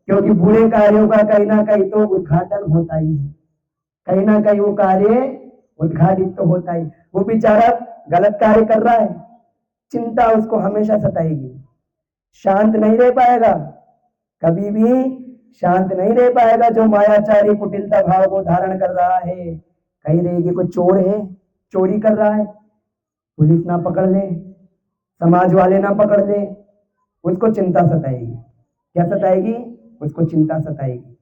क्योंकि बुरे कार्यों का कहीं ना कहीं तो उद्घाटन होता ही है, कहीं ना कहीं वो कार्य उद्घाटित तो होता ही। वो बेचारा गलत कार्य कर रहा है, चिंता उसको हमेशा सताएगी, शांत नहीं रह पाएगा, कभी भी शांत नहीं रह पाएगा। जो मायाचारी कुटिलता भाव को धारण कर रहा है, कहीं रहेगी कोई चोर है, चोरी कर रहा है, पुलिस ना पकड़ ले, समाज वाले ना पकड़ ले, उसको चिंता सताएगी। क्या सताएगी? उसको चिंता सताएगी।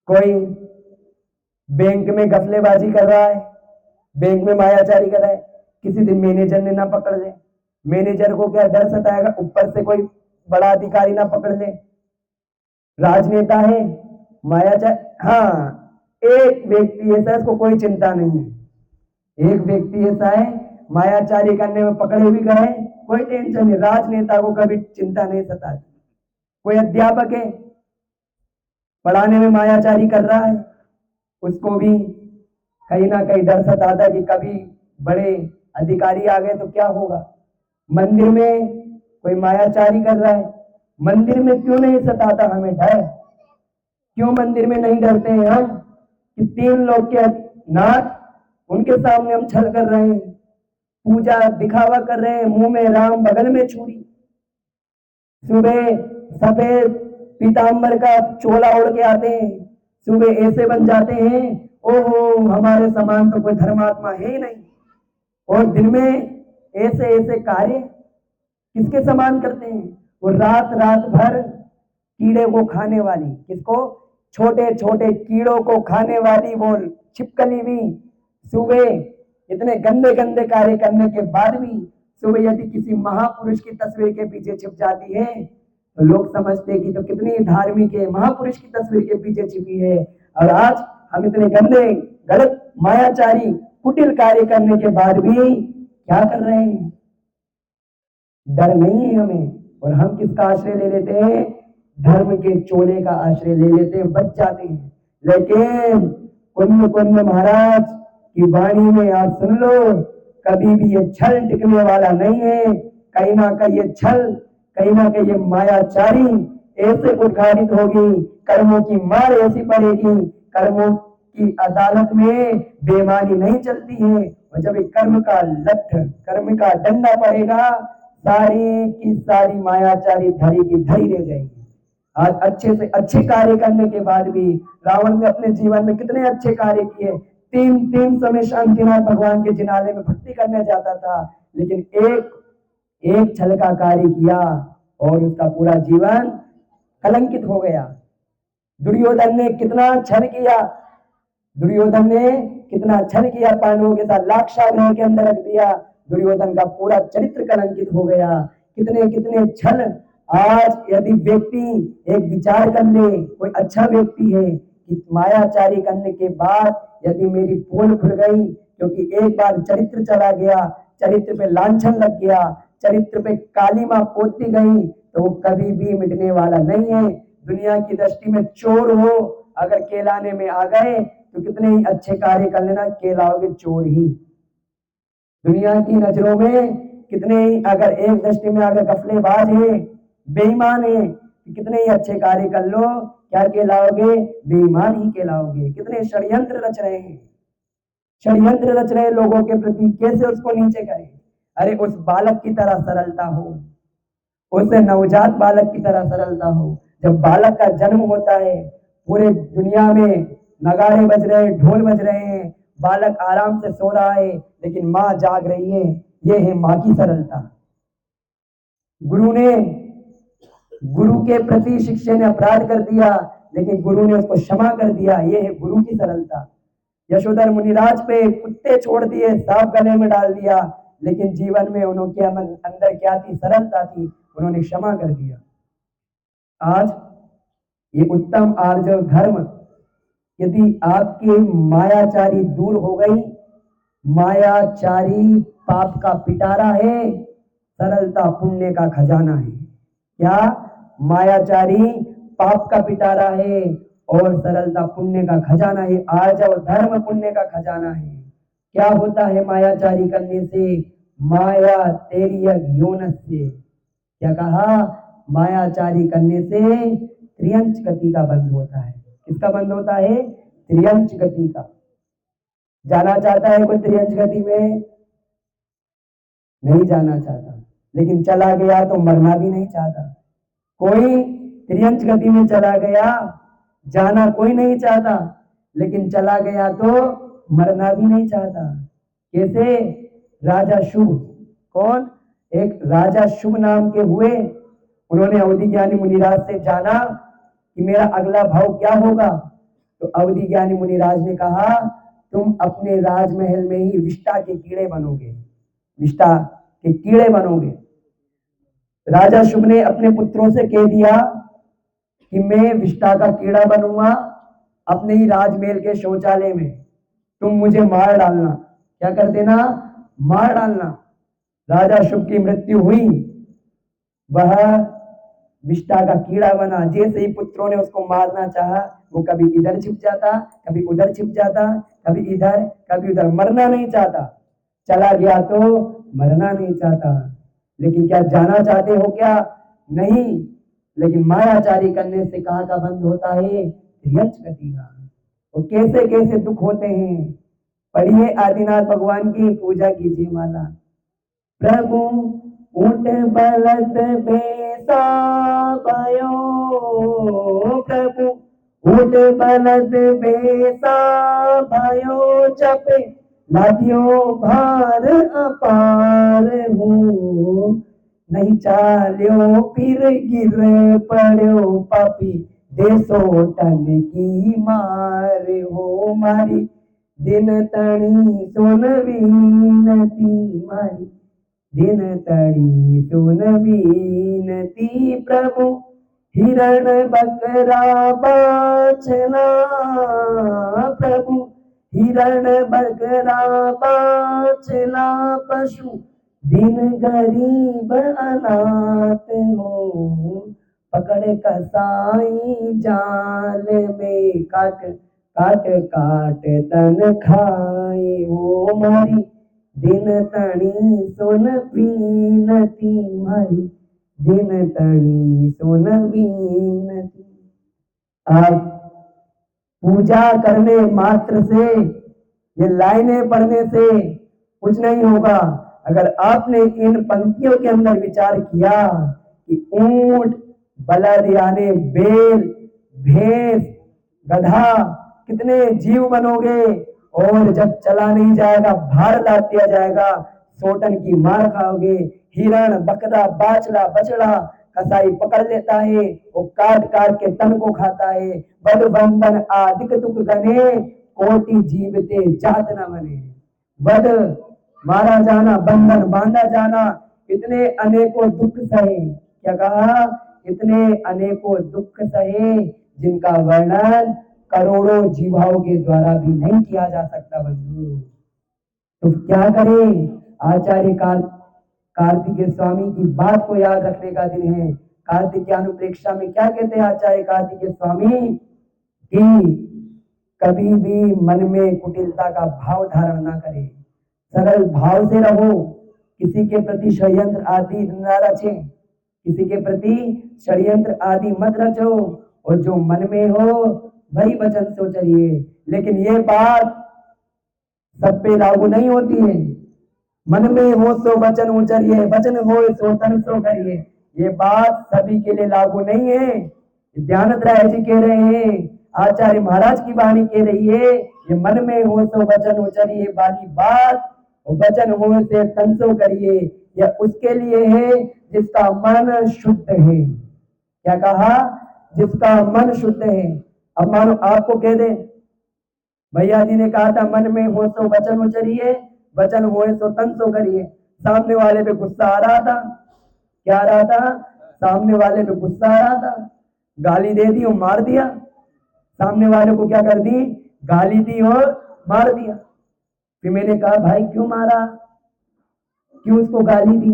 कोई बैंक में गफलेबाजी कर रहा है, बैंक में मायाचारी कर रहा है, किसी दिन मैनेजर ने ना पकड़ ले, मैनेजर को क्या डर सताएगा, ऊपर से कोई बड़ा अधिकारी ना पकड़ ले। राजनेता है, मायाचार, हाँ, एक व्यक्ति ऐसा है, इसको कोई चिंता नहीं है। एक व्यक्ति ऐसा है, मायाचारी करने में पकड़े भी गए, कोई टेंशन नहीं, राजनेता को कभी चिंता नहीं सताती। कोई अध्यापक है, पढ़ाने में मायाचारी कर रहा है, उसको भी कहीं ना कहीं डर सताता कि कभी बड़े अधिकारी आ गए तो क्या होगा। मंदिर में कोई मायाचारी कर रहा है, मंदिर में क्यों नहीं सताता हमें डर? क्यों मंदिर में नहीं डरते हैं हम कि 3 लोग के नाथ, उनके सामने हम छल कर रहे हैं, पूजा दिखावा कर रहे हैं, मुंह में राम बगल में छुरी, सुबह सफेद पीतांबर का चोला ओढ़ के आते हैं, सुबह ऐसे बन जाते हैं, ओहो हमारे समान तो कोई धर्मात्मा है ही नहीं, और दिन में ऐसे ऐसे कार्य किसके समान करते हैं। वो रात रात भर कीड़े को खाने वाली, किसको? छोटे छोटे कीड़ों को खाने वाली वो छिपकली भी सुबह इतने गंदे गंदे कार्य करने के बाद भी सुबह यदि किसी महापुरुष की तस्वीर के पीछे छिप जाती है तो लोग समझते कि तो कितनी धार्मिक है, महापुरुष की तस्वीर के पीछे छिपी है। और आज हम इतने गंदे गलत मायाचारी कुटिल कार्य करने के बाद भी क्या कर रहे हैं? डर नहीं है हमें, और हम किसका आश्रय ले लेते हैं? धर्म के चोले का आश्रय ले लेते हैं, बच जाते हैं। लेकिन कुंभ महाराज की वाणी में आप सुन लो, कभी भी ये छल टिकने वाला नहीं है। कहीं ना कहीं ये छल, कहीं ना कहीं ये मायाचारी ऐसे उद्घाटित होगी, कर्मों की मार ऐसी पड़ेगी, कर्मों की अदालत में बेईमानी नहीं चलती है, और जब एक कर्म का लठ, कर्म का डंडा पड़ेगा, सारी की सारी मायाचारी धरी की धरी रह जाएगी। आज अच्छे से अच्छे कार्य करने के बाद भी रावण ने अपने जीवन में कितने अच्छे कार्य किए। 3 समय शांतिनाथ भगवान के जिनाले में भक्ति करने जाता था, लेकिन एक छल का कार्य किया और उसका पूरा जीवन कलंकित हो गया। दुर्योधन ने कितना छल किया, दुर्योधन ने कितना छल किया, पांडवों के साथ लाक्षागृह के अंदर रख दिया, दुर्योधन का पूरा चरित्र कलंकित हो गया। कितने कितने छल। आज यदि व्यक्ति एक विचार कर ले, कोई अच्छा व्यक्ति है कि मायाचारी करने के बाद यदि मेरी पोल खुल गई, क्योंकि एक बार चरित्र चला गया, चरित्र पे लांछन लग गया, चरित्र पे कालीमा पोती गई, तो वो कभी भी मिटने वाला नहीं है। दुनिया की दृष्टि में चोर हो, अगर कहलाने में आ गए तो कितने ही अच्छे कार्य कर लेना, कहलाओगे चोर ही। दुनिया की नजरों में कितने ही, अगर एक दृष्टि में अगर गफलेबाज है, बेईमान है, कितने ही अच्छे कार्य कर लो, क्या कहलाओगे? बेईमान ही कहलाओगे। कितने षड्यंत्र रच रहे हैं, षड्यंत्र रच रहे लोगों के प्रति, कैसे उसको नीचे करें। अरे उस बालक की तरह सरलता हो, उस नवजात बालक की तरह सरलता हो। जब बालक का जन्म होता है, पूरे दुनिया में नगाड़े बज रहे हैं, ढोल बज रहे हैं, बालक आराम से सो रहा है, लेकिन माँ जाग रही है। ये है माँ की सरलता। गुरु ने गुरु के प्रति शिष्य ने अपराध कर दिया, लेकिन गुरु ने उसको क्षमा कर दिया। ये है गुरु की सरलता। यशोधर मुनिराज पे कुत्ते छोड़ दिए, सांप गले में डाल दिया, लेकिन जीवन में उनके अंदर क्या थी? सरलता थी, उन्होंने क्षमा कर दिया। आज ये उत्तम आर्जव धर्म यदि आपकी मायाचारी दूर हो गई, मायाचारी पाप का पिटारा है, सरलता पुण्य का खजाना है। क्या? मायाचारी पाप का पिटारा है और सरलता पुण्य का खजाना है। आर्जव धर्म पुण्य का खजाना है। क्या होता है मायाचारी करने से? माया तेरी योनस से। क्या कहा? मायाचारी करने से त्रियंच गति का बंध होता है। किसका बंध होता है? त्रियंच गति का। जाना चाहता है कोई त्रियंच गति में? नहीं जाना चाहता, लेकिन चला गया तो मरना भी नहीं चाहता। कोई त्रियंच गति में चला गया, जाना कोई नहीं चाहता, लेकिन चला गया तो मरना भी नहीं चाहता। कैसे? राजा शुभ। कौन? एक राजा शुभ नाम के हुए। उन्होंने अवधि ज्ञानी मुनिराज से जाना कि मेरा अगला भाव क्या होगा। तो अवधि ज्ञानी मुनिराज ने कहा, तुम अपने राजमहल में ही विष्टा के कीड़े बनोगे, विष्टा के कीड़े बनोगे। राजा शुभ ने अपने पुत्रों से कह दिया कि मैं विष्टा का कीड़ा बनूंगा अपने ही राजमहल के शौचालय में, तुम मुझे मार डालना। क्या कर देना? मार डालना। राजा शुभ की मृत्यु हुई, वह विष्टा का कीड़ा बना। जैसे ही पुत्रों ने उसको मारना चाहा, वो कभी इधर छिप जाता, कभी उधर छिप जाता, कभी इधर कभी उधर। मरना नहीं चाहता, चला गया तो मरना नहीं चाहता। लेकिन क्या जाना चाहते हो क्या? नहीं। लेकिन मायाचारी करने से कहाँ का बंध होता है? त्रियंच गति का। वो कैसे कैसे दुख होते हैं। पढ़िए आदिनाथ भगवान की पूजा कीजिए माला। प्रभु ऊंट बलद बेसा भयो, प्रभु ऊंट बलद बेसा भयो, जपे लादियो भार अपार हूँ, नहीं चाल्यो फिर गिर पड़ो पापी, देसो टन की मार हो मारी, दिन तणी सुन विनती मारी, दिन तड़ी सुन विनती। प्रभु हिरण बकरा बाछना, प्रभु हिरण बकरा बाछना, पशु दिन गरीब अनाथ हो, पकड़ कसाई जाल में काट काट काट तन खाए हो मारी, दिन तणी सुन विनती मारी, दिन तणी सुन विनती। अब पूजा करने मात्र से, ये लाइनें पढ़ने से कुछ नहीं होगा। अगर आपने इन पंक्तियों के अंदर विचार किया कि ऊंट, बलद यानी बैल, भैंस, गधा, कितने जीव बनोगे, और जब चला नहीं जाएगा, भार लाद दिया जाएगा, सोटन की मार खाओगे। हिरण, बकरा, बाछड़ा, बछड़ा कसाई पकड़ लेता है, वो काट काट के तन को खाता है। बद बंधन आदिक दुख गने, कोटि जीवते जात न बने। बद मारा जाना, बंधन बांधा जाना, इतने अनेकों दुख सहे। क्या कहा? इतने अनेकों दुख सहे जिनका वर्णन करोड़ों जीवाओं के द्वारा भी नहीं किया जा सकता बंधु। तो क्या करें? आचार्य कार्तिकेय स्वामी की बात को याद रखने का दिन है। कार्तिक अनुप्रेक्षा में क्या कहते हैं आचार्य कार्तिकेय स्वामी? कि कभी भी मन में कुटिलता का भाव धारण ना करें, सरल भाव से रहो, किसी के प्रति षड्यंत्र आदि न रचे, किसी के प्रति षड्यंत्र आदि मत रचो, और जो मन में हो वही वचन सो चलिए। लेकिन ये बात सब पे लागू नहीं होती है। मन में हो सो वचन उचरिए, वचन हो सो तन सो करिए, ये बात सभी के लिए लागू नहीं है। ध्यानत राय जी कह रहे हैं, आचार्य महाराज की वाणी कह रही है, ये मन में हो सो वचन उचरिए वाली बात, वचन हो से तन सो करिए, यह उसके लिए है जिसका मन शुद्ध है। क्या कहा? जिसका मन शुद्ध है। अब मानो आपको कह दे, भैया जी ने कहा था मन में हो सो वचन उचरिए, वचन होए सो तन सो करिए। सामने वाले पे गुस्सा आ रहा था। क्या आ रहा था? सामने वाले पे गुस्सा आ रहा था। गाली दे दी और मार दिया। सामने वाले को क्या कर दी? गाली दी और मार दिया। फिर मैंने कहा भाई क्यों मारा, क्यों उसको गाली दी?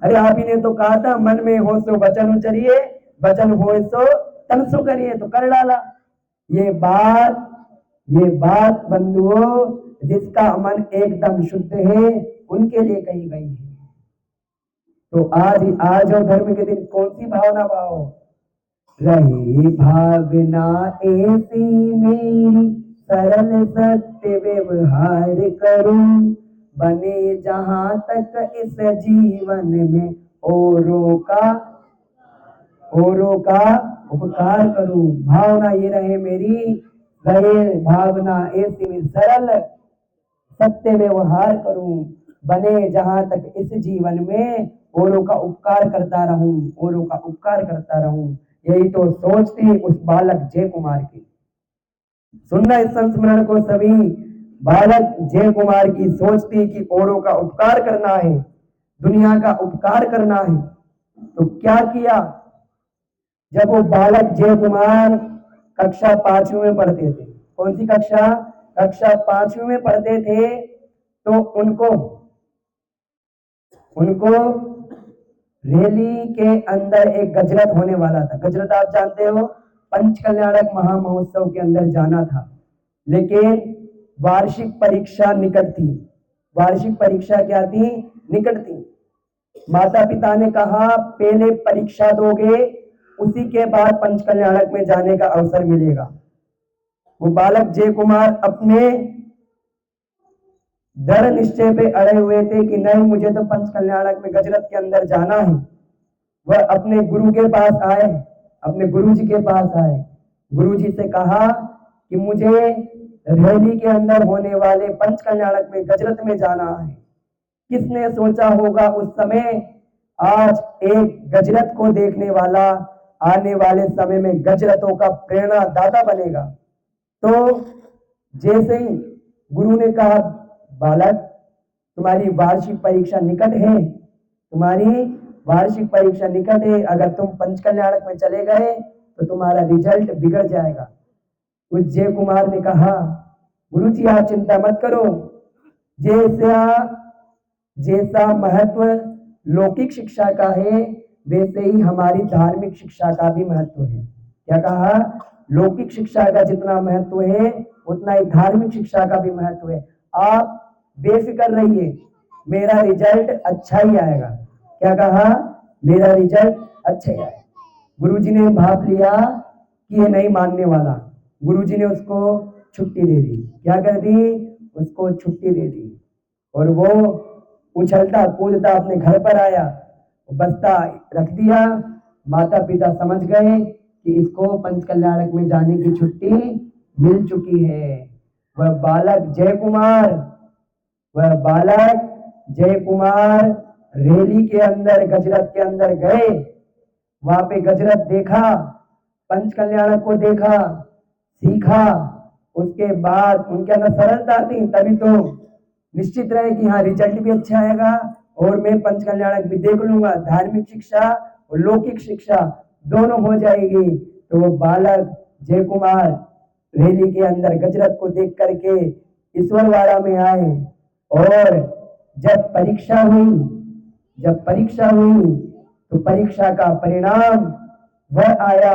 अरे आप ही ने तो कहा था मन में हो सो वचन उचरिए, वचन होए सो तन सो करिए, तो कर डाला। ये बात बंधुओं, जिसका मन एकदम शुद्ध है उनके लिए कही गई है। तो आज और धर्म के दिन कौन सी भावना पाओ? रही भावना ऐसी मेरी, सरल सत्य व्यवहार करूं, बने जहां तक इस जीवन में औरों का उपकार करूं। भावना ये रहे मेरी, रहे भावना ऐसी में सरल सत्य व्यवहार करूं, बने जहां तक इस जीवन में औरों का उपकार करता रहूं। यही तो सोच थी उस बालक जय कुमार की। सुनना इस संस्मरण को सभी। बालक जय कुमार की सोच थी कि औरों का उपकार करना है, दुनिया का उपकार करना है। तो क्या किया? जब वो बालक जय कुमार कक्षा 5वीं में पढ़ते थे, कौन सी कक्षा? कक्षा 5वीं में पढ़ते थे, तो उनको रैली के अंदर एक गजरत होने वाला था। गजरत आप जानते हो, पंच कल्याणक महामहोत्सव के अंदर जाना था, लेकिन वार्षिक परीक्षा निकट थी। वार्षिक परीक्षा क्या थी? निकट थी। माता पिता ने कहा पहले परीक्षा दोगे, उसी के बाद पंच कल्याणक में जाने का अवसर मिलेगा। वो बालक जय कुमार अपने दृढ़ निश्चय पे अड़े हुए थे कि नहीं, मुझे तो पंच कल्याणक में गजरत के अंदर जाना है। वह अपने गुरु के पास आए, अपने गुरुजी के पास आए। गुरुजी से कहा कि मुझे रैली के अंदर होने वाले पंच कल्याणक में गजरत में जाना है। किसने सोचा होगा उस समय, आज एक गजरत को देखने वाला आने वाले समय में गजरतों का प्रेरणादाता बनेगा। तो जैसे ही गुरु ने कहा बालक तुम्हारी वार्षिक परीक्षा निकट है, अगर तुम पंच कल्याणक में चले गए तो तुम्हारा रिजल्ट बिगड़ जाएगा। उस जय कुमार ने कहा गुरुजी आप चिंता मत करो, जैसा महत्व लौकिक शिक्षा का है वैसे ही हमारी धार्मिक शिक्षा का भी महत्व है। क्या कहा? लौकिक शिक्षा का जितना महत्व है उतना ही धार्मिक शिक्षा का भी महत्व है। आप बेफिक्र रहिए, मेरा रिजल्ट अच्छा ही आएगा। क्या कहा? मेरा रिजल्ट अच्छा ही आएगा। गुरुजी ने भाप लिया कि ये नहीं मानने वाला। गुरुजी ने उसको छुट्टी दे दी। क्या कर दी? उसको छुट्टी दे दी। और वो उछलता कूदता अपने घर पर आया, बस्ता रख दिया। माता पिता समझ गए कि इसको पंच कल्याणक में जाने की छुट्टी मिल चुकी है। वह बालक जय कुमार रैली के अंदर, गजरत के अंदर गए। वहां पे गजरत देखा, पंच कल्याणक को देखा, सीखा। उसके बाद उनके अंदर सरलता थी, तभी तो निश्चित रहे कि हाँ रिजल्ट भी अच्छा आएगा और मैं पंच कल्याणक भी देख लूंगा। धार्मिक शिक्षा और लौकिक शिक्षा दोनों हो जाएगी। तो वो बालक जय कुमार रैली के अंदर गजरत को देख करके ईश्वरवाड़ा में आए। और जब परीक्षा हुई तो परीक्षा का परिणाम वह आया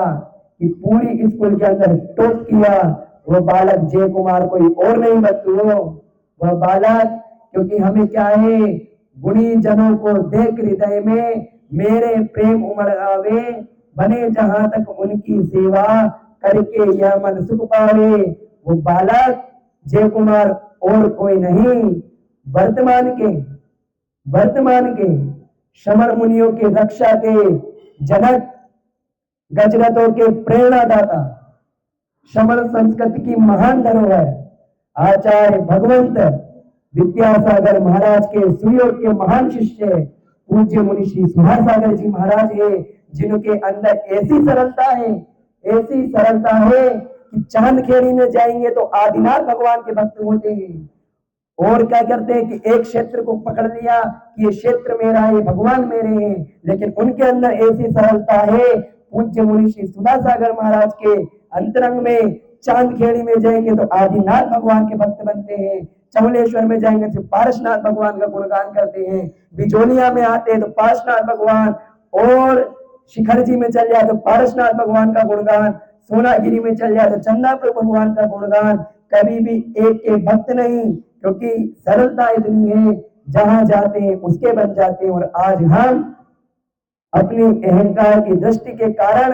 कि पूरी स्कूल के अंदर टॉप किया वो बालक जय कुमार, कोई और नहीं बच्चों, वह बालक। क्योंकि हमें क्या है, गुणी जनों को देख हृदय में मेरे प्रेम उमड़ आवे, बने जहां तक उनकी सेवा करके यह मन सुख पावे। वो बालक जय कुमार और कोई नहीं, वर्तमान के शमर मुनियों के रक्षा के जनक, गजरतों के प्रेरणादाता, शमर संस्कृति की महान धरोहर आचार्य भगवंत विद्यासागर महाराज के सुयोग के महान शिष्य पूज्य मुनि श्री सुभाष सागर जी महाराज है, जिनके अंदर ऐसी सरलता है कि चांदखेड़ी में जाएंगे तो आदिनाथ भगवान के भक्त होते हैं, और क्या करते हैं कि एक क्षेत्र को पकड़ लिया कि ये क्षेत्र मेरा है, भगवान मेरे हैं, लेकिन उनके अंदर ऐसी सरलता है। पूज्य मुनि श्री सुधासागर महाराज के अंतरंग में चांदखेड़ी में जाएंगे तो आदिनाथ भगवान के भक्त बनते हैं, चमलेश्वर में जाएंगे तो पारसनाथ भगवान का गुणगान करते हैं, बिजोलिया में आते हैं तो पारसनाथ भगवान, और शिखर जी में चल जाए तो पारसनाथ भगवान का गुणगान, सोनागिरी में चल जाए तो चंदापुर भगवान का गुणगान। कभी भी एक के भक्त नहीं, क्योंकि सरलता इतनी है, जहां जाते हैं उसके बन जाते हैं। और आज हम अपनी अहंकार की दृष्टि के कारण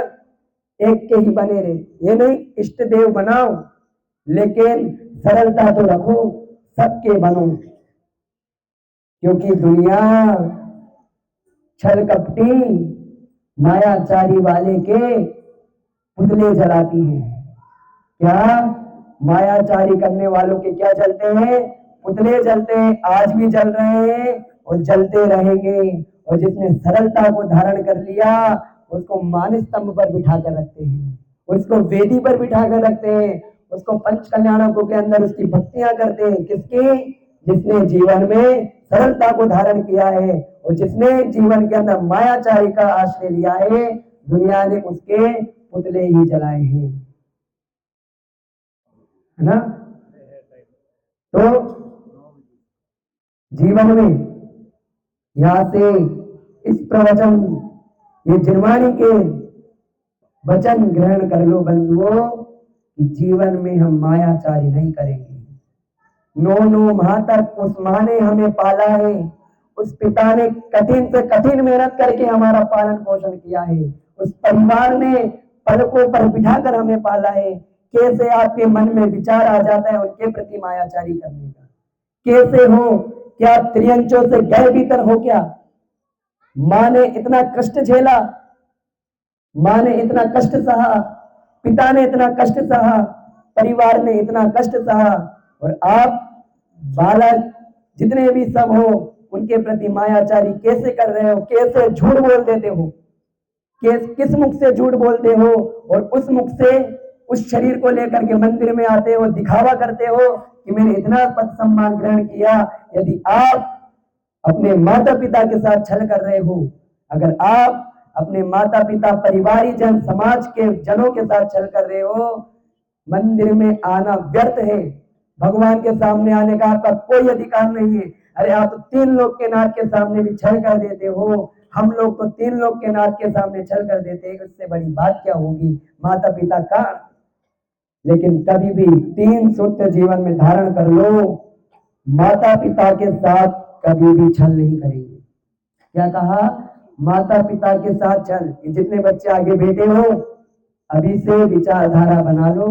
एक के ही बने रहे, ये नहीं इष्ट देव बनाओ, लेकिन सरलता तो रखो, सबके बनो, क्योंकि दुनिया छल कपटी मायाचारी वाले के पुतले जलाती है। क्या मायाचारी करने वालों के क्या जलते हैं? पुतले जलते हैं, आज भी जल रहे हैं और जलते रहेंगे। और जिसने सरलता को धारण कर लिया उसको मान स्तंभ पर बिठा कर रखते हैं, उसको वेदी पर बिठा कर रखते हैं, उसको पंच कल्याणकों के अंदर उसकी भक्तियां करते हैं। किसकी? जिसने जीवन में सरलता को धारण किया है, और जिसने जीवन के अंदर मायाचारी का आश्रय लिया है, दुनिया ने उसके पुतले ही जलाए हैं, है ना। तो जीवन में यहां से इस प्रवचन, ये जिनवाणी के वचन ग्रहण कर लो बंधुओं, कि जीवन में हम मायाचारी नहीं करेंगे। नो माह तक उस माँ ने हमें पाला है, उस पिता ने कठिन से कठिन मेहनत करके हमारा पालन पोषण किया है, उस परिवार ने पलकों पर बिठाकर हमें पाला है। कैसे आपके मन में विचार आ जाता है उनके प्रति मायाचारी करने का? कैसे हो? क्या त्रियंचों से गए भीतर हो क्या? माँ ने इतना कष्ट झेला, माँ ने इतना कष्ट सहा, पिता ने इतना कष्ट सहा, परिवार ने इतना कष्ट सहा, और आप बालक जितने भी सब हो उनके प्रति मायाचारी कैसे कर रहे हो? कैसे झूठ बोल देते हो? किस मुख से झूठ बोलते हो? और उस मुख से उस शरीर को लेकर के मंदिर में आते हो, दिखावा करते हो कि मैंने इतना पद सम्मान ग्रहण किया। यदि आप अपने माता पिता के साथ छल कर रहे हो, अगर आप अपने माता पिता, परिवारी जन, समाज के जनों के साथ छल कर रहे हो, मंदिर में आना व्यर्थ है। भगवान के सामने आने का आपका कोई अधिकार नहीं है। अरे आप तो 3 लोग के नाथ के सामने भी छल कर देते हो, हम लोग तो 3 लोग के नाथ के सामने छल कर देते हैं, उससे बड़ी बात क्या होगी माता पिता का। लेकिन कभी भी 3 सूत्र जीवन में धारण कर लो, माता पिता के साथ कभी भी छल नहीं करेंगे। क्या कहा? माता पिता के साथ छल। जितने बच्चे आगे बैठे हो, अभी से विचारधारा बना लो,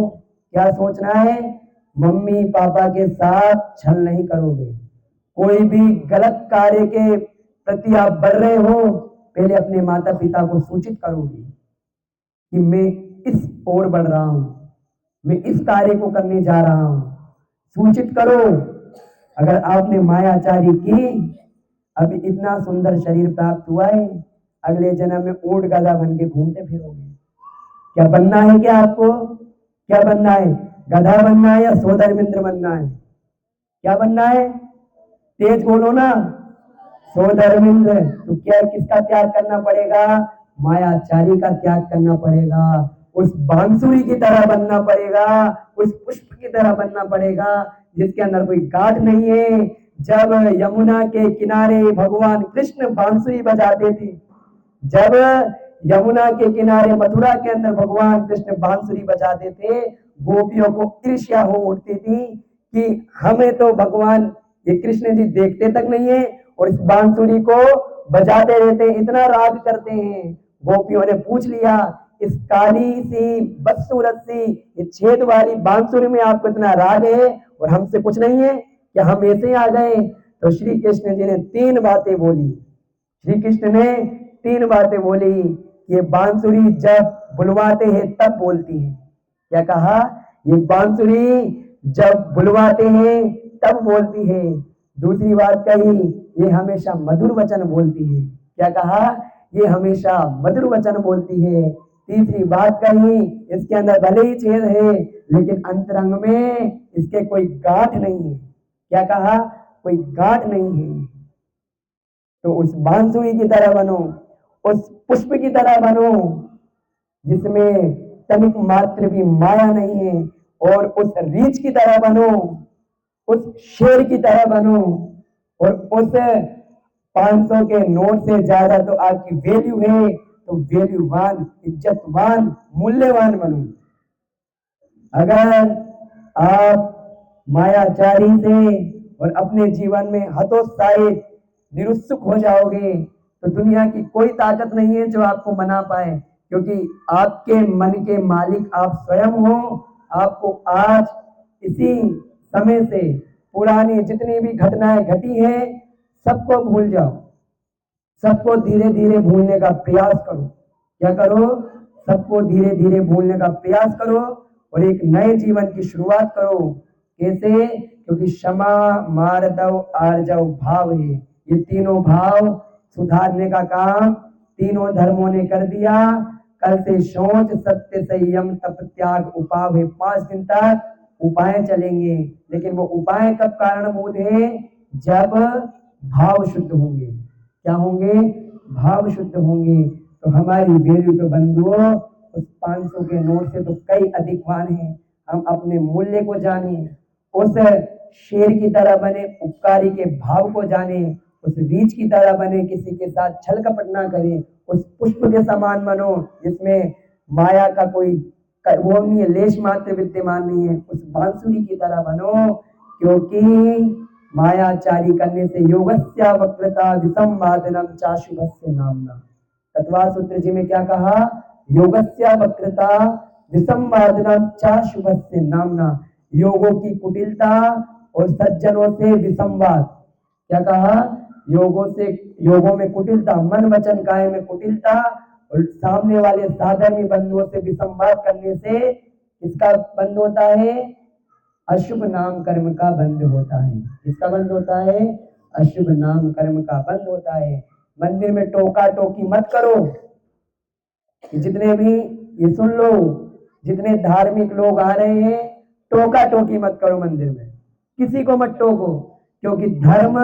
क्या सोचना है? मम्मी पापा के साथ छल नहीं करोगे। कोई भी गलत कार्य के प्रति आप बढ़ रहे हो, पहले अपने माता पिता को सूचित करोगे कि मैं इस ओर बढ़ रहा हूं, मैं इस कार्य को करने जा रहा हूं, सूचित करो। अगर आपने मायाचारी की, अभी इतना सुंदर शरीर प्राप्त हुआ है, अगले जन्म में ऊंट गधा बन के घूमते फिरोगे। क्या बनना है? क्या आपको क्या बनना है? गधा बनना है या सोधर्मिंद्र बनना है? क्या बनना है? तेज बोलो ना। सोधर्मिंद्र। तो क्या किसका त्याग करना पड़ेगा? मायाचारी का त्याग करना पड़ेगा। उस बांसुरी की तरह बनना पड़ेगा, उस पुष्प की तरह बनना पड़ेगा जिसके अंदर कोई गांठ नहीं है। जब यमुना के किनारे भगवान कृष्ण बांसुरी बजाते थे, जब यमुना के किनारे मथुरा के अंदर भगवान कृष्ण बांसुरी बजाते थे, गोपियों को ईर्ष्या हो उठती थी कि हमें तो भगवान ये कृष्ण जी देखते तक नहीं है और इस बांसुरी को बजाते रहते, इतना राग करते हैं। गोपियों ने पूछ लिया, इस काली सी बदसूरत सी ये छेद वाली बांसुरी में आपको इतना राग है और हमसे कुछ नहीं है, क्या हम ऐसे आ गए? तो श्री कृष्ण जी ने 3 बातें बोली। श्री कृष्ण ने 3 बातें बोली। ये बांसुरी जब बुलवाते हैं तब बोलती है। क्या कहा? ये बांसुरी जब बुलवाते हैं तब बोलती है। दूसरी बात कही, ये हमेशा मधुर वचन बोलती है। क्या कहा? ये हमेशा मधुर वचन बोलती है। तीसरी बात कही, इसके अंदर भले ही छेद है लेकिन अंतरंग में इसके कोई गांठ नहीं है। क्या कहा? कोई गांठ नहीं है। तो उस बांसुरी की तरह बनो, उस पुष्प की तरह बनो जिसमें तनिक मात्र भी माया नहीं है, और उस रीछ की तरह बनो, उस शेर की तरह बनो, और उस 500 के नोट से ज्यादा तो आपकी वैल्यू है, तो वैल्यूवान, इज्जतवान, मूल्यवान बनो। अगर आप मायाचारी से और अपने जीवन में हतोत्साहित, निरुत्सुक हो जाओगे तो दुनिया की कोई ताकत नहीं है जो आपको मना पाए, क्योंकि आपके मन के मालिक आप स्वयं हो। आपको आज इसी समय से पुरानी जितनी भी घटनाएं घटी हैं सबको भूल जाओ, सबको धीरे धीरे भूलने का प्रयास करो। क्या करो? सबको धीरे धीरे भूलने का प्रयास करो और एक नए जीवन की शुरुआत करो। कैसे? क्योंकि क्षमा, मार्दव, आर्जव भाव है, ये तीनों भाव सुधारने का काम तीनों धर्मों ने कर दिया। कल से शौच, सत्य, संयम, तप, त्याग, उपाय है। 5 दिन तक उपाय चलेंगे, लेकिन वो उपाय कब कारणभूत है? जब भाव शुद्ध होंगे। क्या होंगे? भाव शुद्ध होंगे। तो हमारी वैल्यू तो बंधुओं उस 500 के नोट से तो कई अधिक मान है। हम अपने मूल्य को जाने, उस शेर की तरह बने, उपकारी के भाव को जाने, उस रीछ की तरह बने, किसी के साथ छल कपट ना करें, उस पुष्प के समान बनो जिसमें माया का कोई वो नहीं है, लेश मात्र विद्यमान नहीं है। उस बांसुरी की तरह बनो, क्योंकि मायाचारी करने से योगस्या वक्रता विसंवादनम चाशुभस्य नामना। तत्वा सूत्र जी में क्या कहा? योगस्या वक्रता विसंवादनम चाशुभस्य नामना। योगों की कुटिलता और सज्जनों से विसंवाद। क्या कहा? योगों में कुटिलता, मन वचन काया में कुटिलता, और सामने वाले साधर्मी बंधुओं से विसंवाद करने से किसका बंद होता है? अशुभ नाम कर्म का बंद होता है। किसका बंद होता है? अशुभ नाम कर्म का बंद होता है। मंदिर में टोका टोकी मत करो। जितने भी, ये सुन लो, जितने धार्मिक लोग आ रहे हैं, टोका टोकी मत करो मंदिर में, किसी को मत टोको, क्योंकि धर्म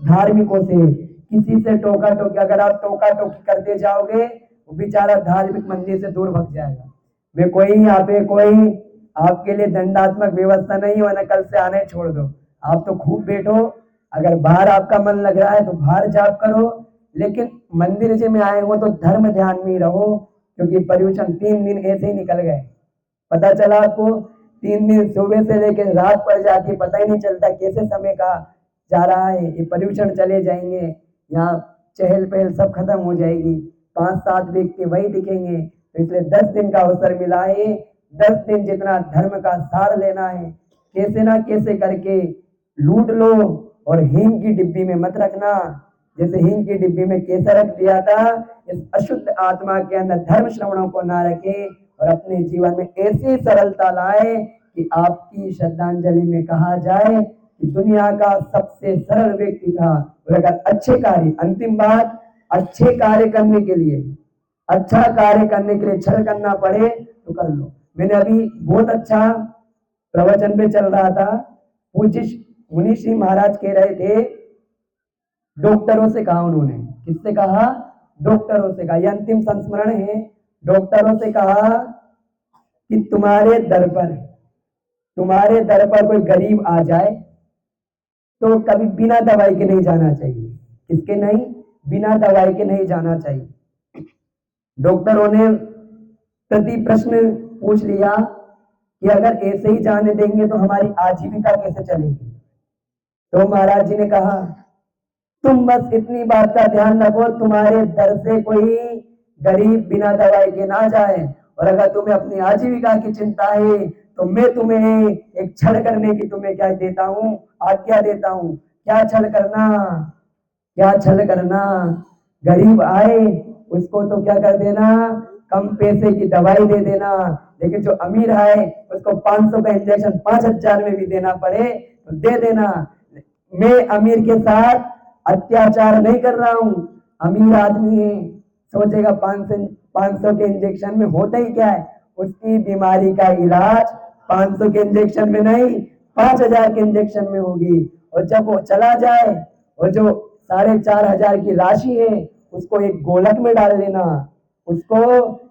धार्मिकों से, किसी से टोका टोकी, अगर आप टोका टोकी करते जाओगे वो बेचारा धार्मिक मंदिर से दूर भग जाएगा। वे कोई यहाँ पे कोई आपके लिए दंडात्मक व्यवस्था नहीं, वरना कल से आने छोड़ दो। आप तो खूब बैठो, अगर बाहर आपका मन लग रहा है तो बाहर जाप करो, लेकिन मंदिर जी में आए हो तो धर्म ध्यान में रहो, क्योंकि पर्यूषण 3 दिन ऐसे ही निकल गए। पता चला आपको? 3 दिन सुबह से लेकर रात पड़ जाती, पता ही नहीं चलता कैसे समय का जा रहा है। ये पर्यूषण चले जाएंगे, यहाँ चहल पहल सब खत्म हो जाएगी, 5-7 व्यक्ति वही दिखेंगे। तो इसलिए 10 दिन का अवसर मिला है, 10 दिन जितना धर्म का सार लेना है, कैसे ना कैसे करके लूट लो, और हींग की डिब्बी में मत रखना। जैसे हींग की डिब्बी में केसर रख दिया था, इस अशुद्ध आत्मा के अंदर धर्म श्रवणों को ना रखे, और अपने जीवन में ऐसी सरलता लाए कि आपकी श्रद्धांजलि में कहा जाए कि दुनिया का सबसे सरल व्यक्ति था। और अगर अच्छे कार्य, अंतिम बात, अच्छे कार्य करने के लिए, अच्छा कार्य करने के लिए छल करना पड़े तो कर लो। मैंने अभी बहुत अच्छा प्रवचन पे चल रहा था, पूज्य मुनि श्री महाराज कह रहे थे, डॉक्टरों से कहा उन्होंने, किससे कहा? डॉक्टरों से कहा, यह अंतिम संस्मरण है। डॉक्टरों से कहा कि तुम्हारे दर पर कोई गरीब आ जाए तो कभी बिना दवाई के नहीं जाना चाहिए। किसके नहीं? बिना दवाई के नहीं जाना चाहिए। डॉक्टरों ने प्रति प्रश्न पूछ लिया कि अगर ऐसे ही जाने देंगे तो हमारी आजीविका कैसे चलेगी? तो महाराज जी ने कहा, तुम बस इतनी बात का ध्यान रखो, तुम्हारे दर से कोई गरीब बिना दवाई के ना जाए, और अगर तुम्हें अपनी आजीविका की चिंता है तो मैं तुम्हें एक छल करने की तुम्हें क्या देता हूँ, आज्ञा देता हूँ। क्या छल करना? क्या छल करना? गरीब आए उसको तो क्या कर देना, कम पैसे की दवाई दे देना, लेकिन जो अमीर आए उसको 500 का इंजेक्शन 5000 में भी देना पड़े तो दे देना। मैं अमीर के साथ अत्याचार नहीं कर रहा हूँ, अमीर आदमी है, सोचेगा 500 के इंजेक्शन में होता ही क्या है, उसकी बीमारी का इलाज 500 के इंजेक्शन में नहीं 5000 के इंजेक्शन में होगी। और जब वो चला जाए और जो 4500 की राशि है उसको एक गोलक में डाल लेना, उसको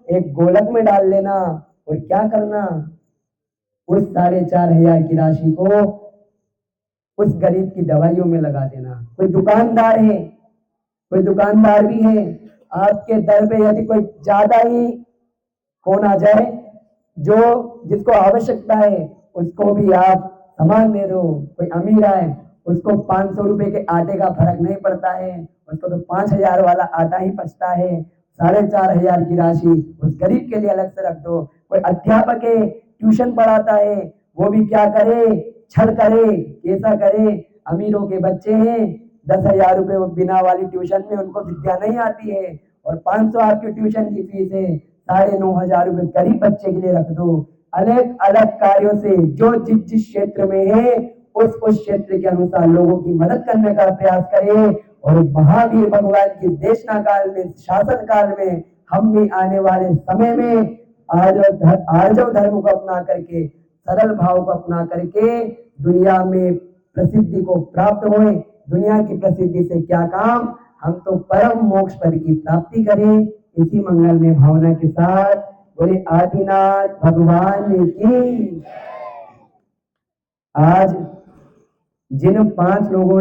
एक गोलक में डाल लेना और क्या करना, उस 4500 की राशि को उस गरीब की दवाइयों में लगा देना। कोई दुकानदार है, कोई दुकानदार भी है, आपके दर पे यदि कोई ज्यादा ही कौन आ जाए जो जिसको आवश्यकता है उसको भी आप सामान दे दो। कोई अमीर आए उसको 500 रुपए के आटे का फर्क नहीं पड़ता है, उसको तो 5000 वाला आटा ही पचता है। 4500 की राशि उस गरीब के लिए अलग से रख दो। कोई अध्यापक है ट्यूशन पढ़ाता है, वो भी क्या करे, छल करे, कैसा करे, अमीरों के बच्चे हैं 10,000 रुपए वो बिना वाली ट्यूशन में उनको विद्या नहीं आती है और 500 आपकी ट्यूशन की फीस है, 9,500 रुपए गरीब बच्चे के लिए रख दो। अलग अलग कार्यों से जो जिस जिस क्षेत्र में है उस क्षेत्र के अनुसार लोगों की मदद करने का प्रयास करें। और महावीर भगवान की देशना काल में, शासन काल में हम भी आने वाले समय में आर्जव धर्म को अपना करके, सरल भाव को अपना करके दुनिया में प्रसिद्धि को प्राप्त होए। दुनिया की प्रसिद्धि से क्या काम, हम तो परम मोक्ष पद की प्राप्ति करें। इसी मंगल में भावना के साथ बोले आदिनाथ भगवान की। आज जिन 5 लोगों